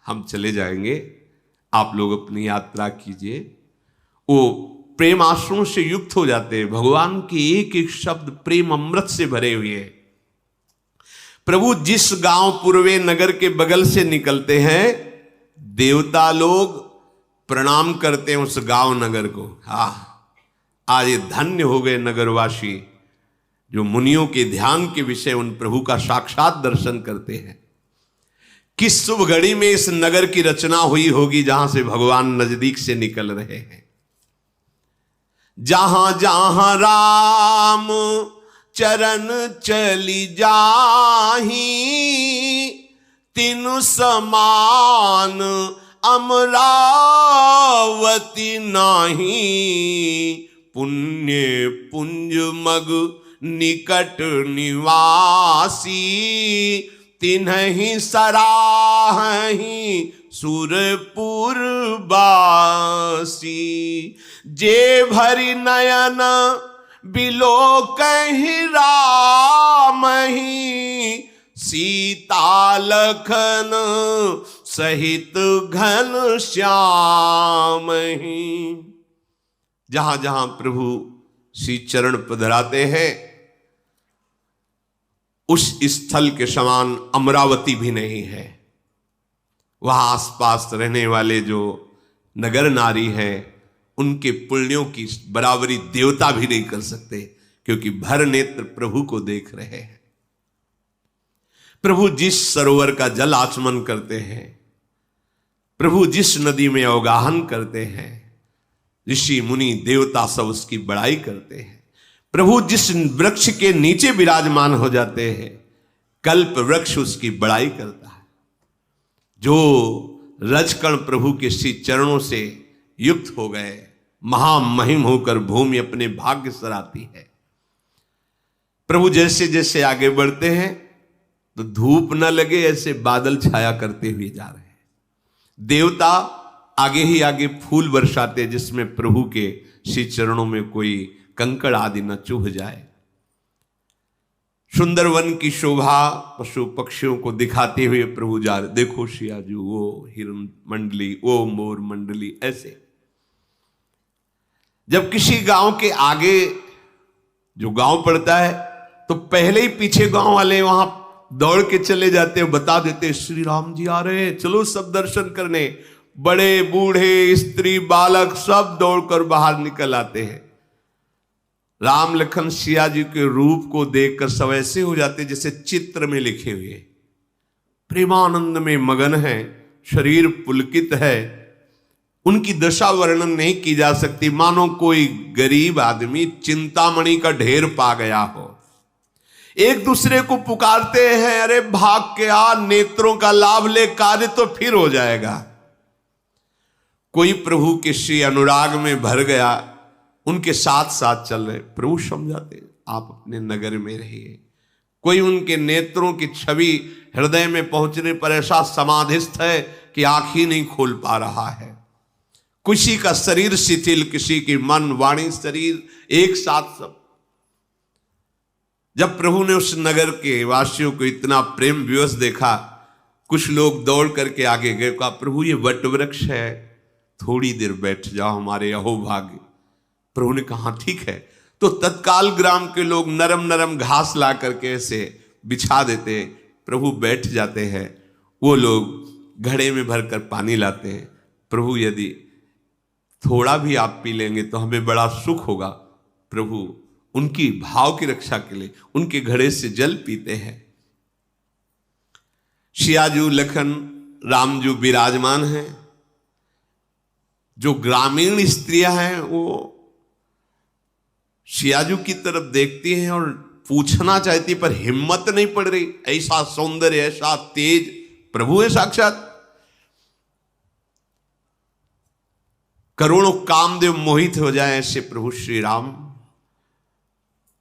हम चले जाएंगे, आप लोग अपनी यात्रा कीजिए। वो प्रेम आश्रम से युक्त हो जाते हैं। भगवान के एक एक शब्द प्रेम अमृत से भरे हुए हैं। प्रभु जिस गांव पूर्वे नगर के बगल से निकलते हैं, देवता लोग प्रणाम करते हैं उस गांव नगर को। आज ये धन्य हो गए नगरवासी जो मुनियों के ध्यान के विषय उन प्रभु का साक्षात दर्शन करते हैं। किस शुभ घड़ी में इस नगर की रचना हुई होगी जहां से भगवान नजदीक से निकल रहे हैं। जहां जहां राम चरण चली जाही, तिनु समान अमरावती नाही। पुण्य पुंज मग निकट निवासी, तिन्हि सराहि सुरपुर बासी। जे भरि नयन बिलो कहि राम, मही सीता लखन सहित घन श्याम ही। जहां जहां प्रभु श्री चरण पधराते हैं उस स्थल के समान अमरावती भी नहीं है। वहां आसपास रहने वाले जो नगर नारी हैं उनके पुण्यों की बराबरी देवता भी नहीं कर सकते, क्योंकि भर नेत्र प्रभु को देख रहे हैं। प्रभु जिस सरोवर का जल आचमन करते हैं, प्रभु जिस नदी में अवगाहन करते हैं, ऋषि मुनि देवता सब उसकी बड़ाई करते हैं। प्रभु जिस वृक्ष के नीचे विराजमान हो जाते हैं, कल्प वृक्ष उसकी बड़ाई करता है। जो रजकण प्रभु के श्री चरणों से युक्त हो गए, महामहिम होकर भूमि अपने भाग्य सराती है। प्रभु जैसे जैसे आगे बढ़ते हैं तो धूप न लगे ऐसे बादल छाया करते हुए जा रहे हैं। देवता आगे ही आगे फूल बरसाते जिसमें प्रभु के श्री चरणों में कोई कंकड़ आदि न चुभ जाए। सुंदर वन की शोभा पशु पक्षियों को दिखाते हुए प्रभु जा रहे। देखो शियाजू, वो हिरण मंडली, वो मोर मंडली। ऐसे जब किसी गांव के आगे जो गांव पड़ता है तो पहले ही पीछे गांव वाले वहां दौड़ के चले जाते, बता देते श्री राम जी आ रहे हैं, चलो सब दर्शन करने। बड़े बूढ़े स्त्री बालक सब दौड़कर बाहर निकल आते हैं। राम लखन सिया जी के रूप को देखकर सब ऐसे हो जाते जैसे चित्र में लिखे हुए, प्रेमानंद में मगन है, शरीर पुलकित है। उनकी दशा वर्णन नहीं की जा सकती, मानो कोई गरीब आदमी चिंतामणि का ढेर पा गया हो। एक दूसरे को पुकारते हैं, अरे भाग के आ, नेत्रों का लाभ ले, कार्य तो फिर हो जाएगा। कोई प्रभु के श्री अनुराग में भर गया, उनके साथ साथ चल रहे। प्रभु समझाते आप अपने नगर में रहिए। कोई उनके नेत्रों की छवि हृदय में पहुंचने पर ऐसा समाधिस्थ है कि आंख ही नहीं खोल पा रहा है। किसी का शरीर शिथिल, किसी की मन वाणी शरीर एक साथ सब। जब प्रभु ने उस नगर के वासियों को इतना प्रेम विवश देखा, कुछ लोग दौड़ करके आगे गए, कहा प्रभु ये वट वृक्ष है, थोड़ी देर बैठ जाओ, हमारे अहोभाग्य। प्रभु ने कहा ठीक है। तो तत्काल ग्राम के लोग नरम नरम घास ला करके ऐसे बिछा देते, प्रभु बैठ जाते हैं। वो लोग घड़े में भरकर पानी लाते हैं। प्रभु यदि थोड़ा भी आप पी लेंगे तो हमें बड़ा सुख होगा। प्रभु उनकी भाव की रक्षा के लिए उनके घड़े से जल पीते हैं। शियाजू लखन रामजू विराजमान हैं। जो ग्रामीण स्त्रियां हैं वो शियाजू की तरफ देखती हैं और पूछना चाहती, पर हिम्मत नहीं पड़ रही। ऐसा सौंदर्य, ऐसा तेज प्रभु है साक्षात। करोड़ों कामदेव मोहित हो जाए ऐसे प्रभु श्री राम।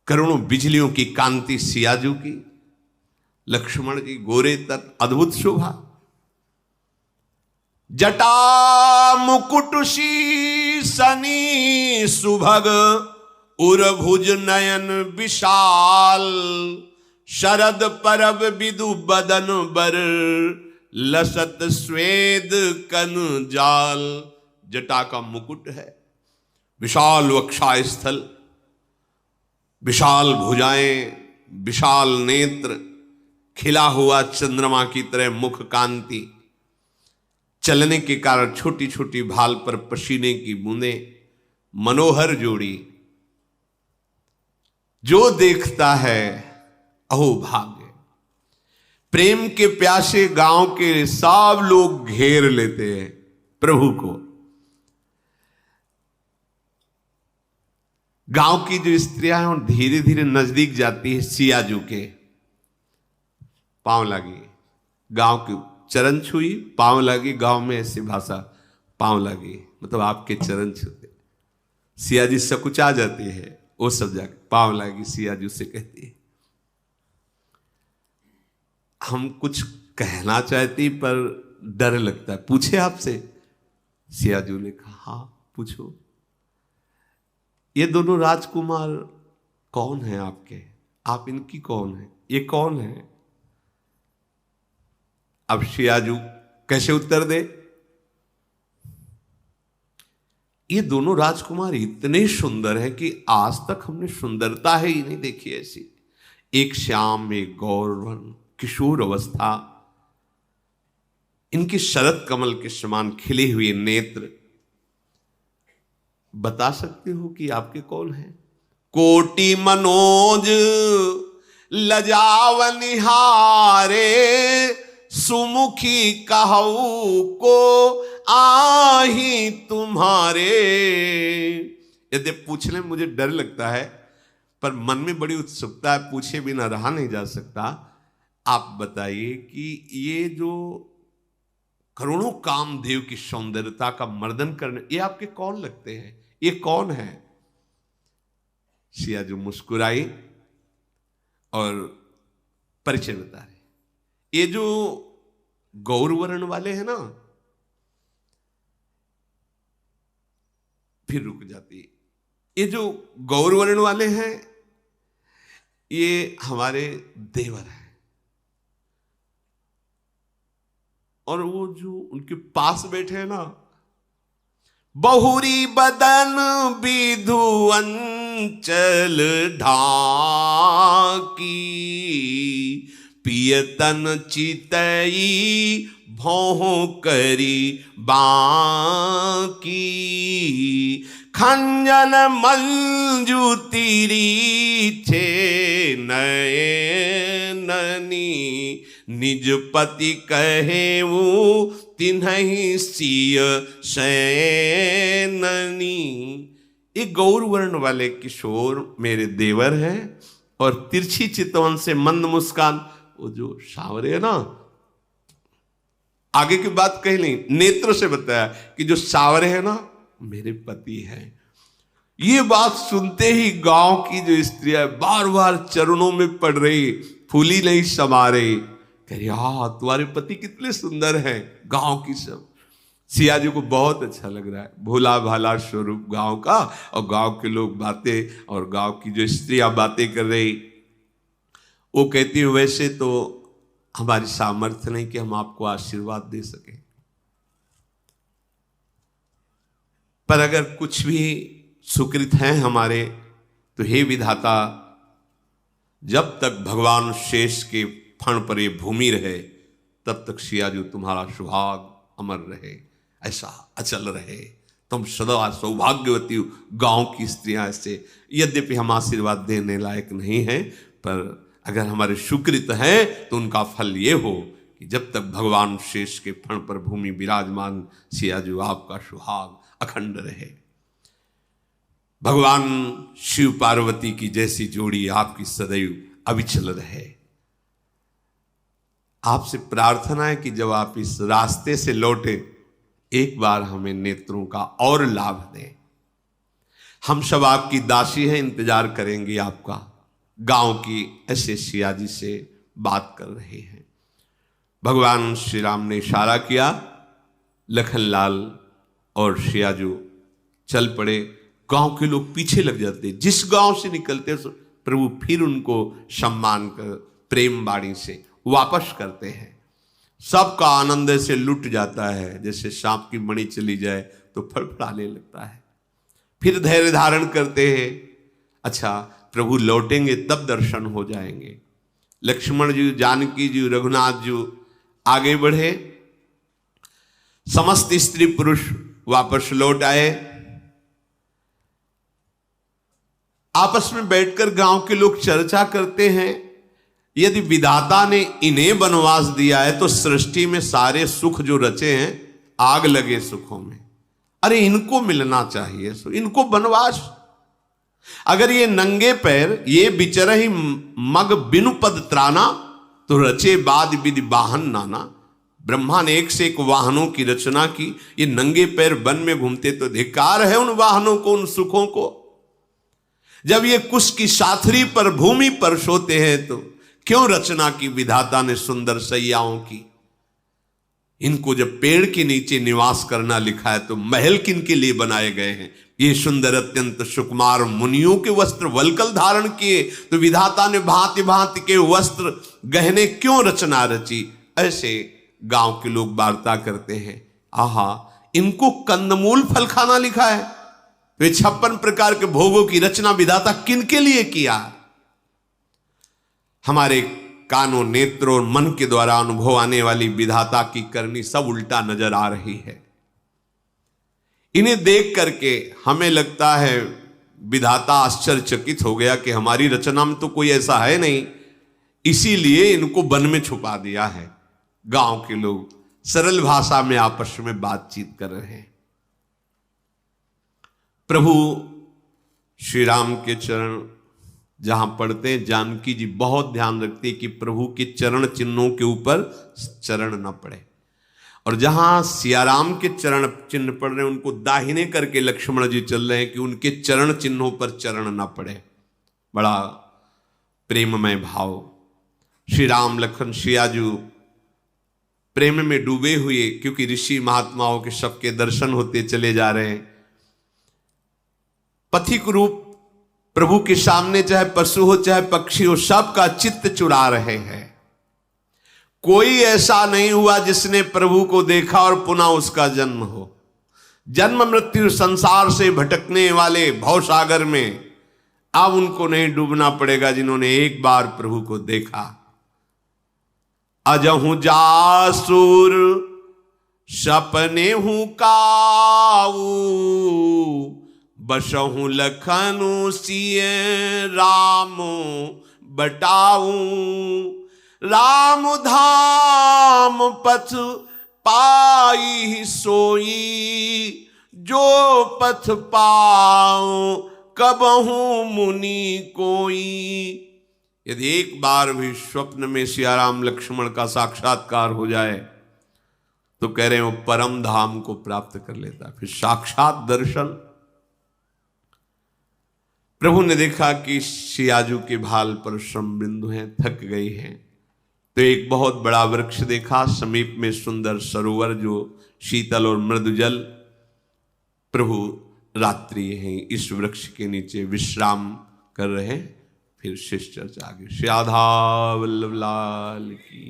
करोड़ों बिजलियों की कांति सियाजू की, लक्ष्मण की गोरे तक अद्भुत शोभा। जटा मुकुट शीसनी सुभग, उरभुज नयन विशाल। शरद परब विदु बदन बर, लसत स्वेद कन जाल। जटा का मुकुट है, विशाल वक्षा स्थल, विशाल भुजाएं, विशाल नेत्र, खिला हुआ चंद्रमा की तरह मुख कांति। चलने के कारण छोटी छोटी भाल पर पसीने की बूंदें, मनोहर जोड़ी। जो देखता है अहो भाग्य। प्रेम के प्यासे गांव के सब लोग घेर लेते हैं प्रभु को। गांव की जो स्त्रियां हैं धीरे धीरे नजदीक जाती है सियाजू के। पांव लगी, गांव की चरण छुई, पांव लगी। गांव में ऐसी भाषा, पांव लगी मतलब आपके चरण छूते। सियाजी सकुचा जाती है, वो सब जाके पांव लगी सियाजू से कहती है। हम कुछ कहना चाहती पर डर लगता है, पूछे आपसे। सियाजू ने कहा हाँ पूछो। ये दोनों राजकुमार कौन है आपके? आप इनकी कौन है? ये कौन है? अब शियाजू कैसे उत्तर दे? ये दोनों राजकुमार इतने सुंदर हैं कि आज तक हमने सुंदरता ही नहीं देखी ऐसी। एक श्याम, एक गौरवन, किशोर अवस्था, इनके शरद कमल के समान खिले हुए नेत्र। बता सकते हो कि आपके कौन हैं? कोटि मनोज लजाव निहारे, सुमुखी कहू को आही तुम्हारे। यदि पूछने में मुझे डर लगता है, पर मन में बड़ी उत्सुकता है, पूछे बिना रहा नहीं जा सकता। आप बताइए कि ये जो करोड़ों कामदेव की सौंदर्यता का मर्दन करने, ये आपके कौन लगते हैं? ये कौन है? सियाजू मुस्कुराई और परिचय बता रहे। ये जो गौरवर्ण वाले हैं ना, फिर रुक जाती है। ये जो गौरवर्ण वाले हैं, ये हमारे देवर हैं। और वो जो उनके पास बैठे हैं ना, बहुरी बदन विधु अंचल ढाकी, पियतन चितई भौह करी बाकी, खंजन मंजू तिरी छे नयननी, निज पति कहे वो तिन्हि सिय शयननी। ये गौरवर्ण वाले किशोर मेरे देवर हैं। और तिरछी चितवन से मंद मुस्कान, वो जो सांवरे है ना, आगे की बात कही नहीं, नेत्र से बताया कि जो सांवरे है ना मेरे पति हैं। ये बात सुनते ही गांव की जो स्त्रियां बार बार चरणों में पड़ रही, फूली नहीं समा रही, कह रही तुम्हारे पति कितने सुंदर हैं। गांव की सब सियाजू को बहुत अच्छा लग रहा है, भोला भाला स्वरूप गांव का, और गांव के लोग बातें, और गांव की जो स्त्रियां बातें कर रही। वो कहती है वैसे तो हमारी सामर्थ्य नहीं कि हम आपको आशीर्वाद दे सकें, पर अगर कुछ भी सुकृत हैं हमारे, तो हे विधाता, जब तक भगवान शेष के फण पर ये भूमि रहे, तब तक सियाजू तुम्हारा सुहाग अमर रहे, ऐसा अचल रहे, तुम सदा सौभाग्यवती हो। गांव की स्त्रियां ऐसे, यद्यपि हम आशीर्वाद देने लायक नहीं हैं, पर अगर हमारे सुकृत हैं तो उनका फल ये हो कि जब तक भगवान शेष के फण पर भूमि विराजमान, सियाजू आपका सुहाग अखंड रहे। भगवान शिव पार्वती की जैसी जोड़ी आपकी सदैव अविचल रहे। आपसे प्रार्थना है कि जब आप इस रास्ते से लौटे, एक बार हमें नेत्रों का और लाभ दें। हम सब आपकी दासी हैं, इंतजार करेंगे आपका। गांव की ऐसे सियाजी से बात कर रहे हैं। भगवान श्री राम ने इशारा किया, लखनलाल और सियाजू चल पड़े। गांव के लोग पीछे लग जाते, जिस गांव से निकलते प्रभु फिर उनको सम्मान कर प्रेम बाणी से वापस करते हैं। सबका आनंद से लुट जाता है, जैसे सांप की मणि चली जाए तो फड़फड़ाने लगता है। फिर धैर्य धारण करते हैं। अच्छा, प्रभु लौटेंगे तब दर्शन हो जाएंगे। लक्ष्मण जी, जानकी जी, रघुनाथ जी आगे बढ़े। समस्त स्त्री पुरुष वापस लौट आए। आपस में बैठकर गांव के लोग चर्चा करते हैं, यदि विधाता ने इन्हें वनवास दिया है तो सृष्टि में सारे सुख जो रचे हैं, आग लगे सुखों में, अरे इनको मिलना चाहिए, सो इनको वनवास। अगर ये नंगे पैर ये बिचरहि मग बिनु पद त्राना, तो रचे बाद विधि वाहन नाना। ब्रह्मा ने एक से एक वाहनों की रचना की, ये नंगे पैर वन में घूमते तो धिक्कार है उन वाहनों को, उन सुखों को। जब ये कुश की साथरी पर भूमि पर सोते हैं तो क्यों रचना की विधाता ने सुंदर सैयाओं की। इनको जब पेड़ के नीचे निवास करना लिखा है तो महल किन के लिए बनाए गए हैं, ये सुंदर अत्यंत सुकुमार मुनियों के वस्त्र वल्कल धारण किए, तो विधाता ने भांति भांति के वस्त्र गहने क्यों रचना रची। ऐसे गांव के लोग वार्ता करते हैं, आहा इनको कंदमूल फल खाना लिखा है, वे 56 प्रकार के भोगों की रचना विधाता किनके लिए किया। हमारे कानों, नेत्रों और मन के द्वारा अनुभव आने वाली विधाता की करनी सब उल्टा नजर आ रही है। इन्हें देख करके हमें लगता है विधाता आश्चर्यचकित हो गया कि हमारी रचना में तो कोई ऐसा है नहीं, इसीलिए इनको वन में छुपा दिया है। गांव के लोग सरल भाषा में आपस में बातचीत कर रहे हैं। प्रभु श्री राम के चरण जहां पढ़ते हैं, जानकी जी बहुत ध्यान रखती है कि प्रभु के चरण चिन्हों के ऊपर चरण न पड़े, और जहां सियाराम के चरण चिन्ह पड़ रहे हैं उनको दाहिने करके लक्ष्मण जी चल रहे हैं कि उनके चरण चिन्हों पर चरण न पड़े। बड़ा प्रेममय भाव। श्री राम लखन सियाजू प्रेम में डूबे हुए, क्योंकि ऋषि महात्माओं के सबके दर्शन होते चले जा रहे हैं। पथिक रूप प्रभु के सामने चाहे पशु हो चाहे पक्षी हो, सबका चित्त चुरा रहे हैं। कोई ऐसा नहीं हुआ जिसने प्रभु को देखा और पुनः उसका जन्म हो। जन्म मृत्यु संसार से भटकने वाले भवसागर में अब उनको नहीं डूबना पड़ेगा जिन्होंने एक बार प्रभु को देखा। अजहू जासुर सपने हूं काऊ, बसहु लखनु सिय रामो बटाऊ। राम धाम पथ पाई सोई, जो पथ पाऊं कबहू मुनि कोई। यदि एक बार भी स्वप्न में सियाराम लक्ष्मण का साक्षात्कार हो जाए तो कह रहे हो परम धाम को प्राप्त कर लेता। फिर साक्षात दर्शन। प्रभु ने देखा कि सियाजू के भाल पर श्रम बिंदु हैं, थक गई हैं, तो एक बहुत बड़ा वृक्ष देखा, समीप में सुंदर सरोवर जो शीतल और मृदु जल। प्रभु रात्रि है इस वृक्ष के नीचे विश्राम कर रहे हैं। फिर शिष्य चर्चा आगे। श्री राधा वल्लभ लाल की।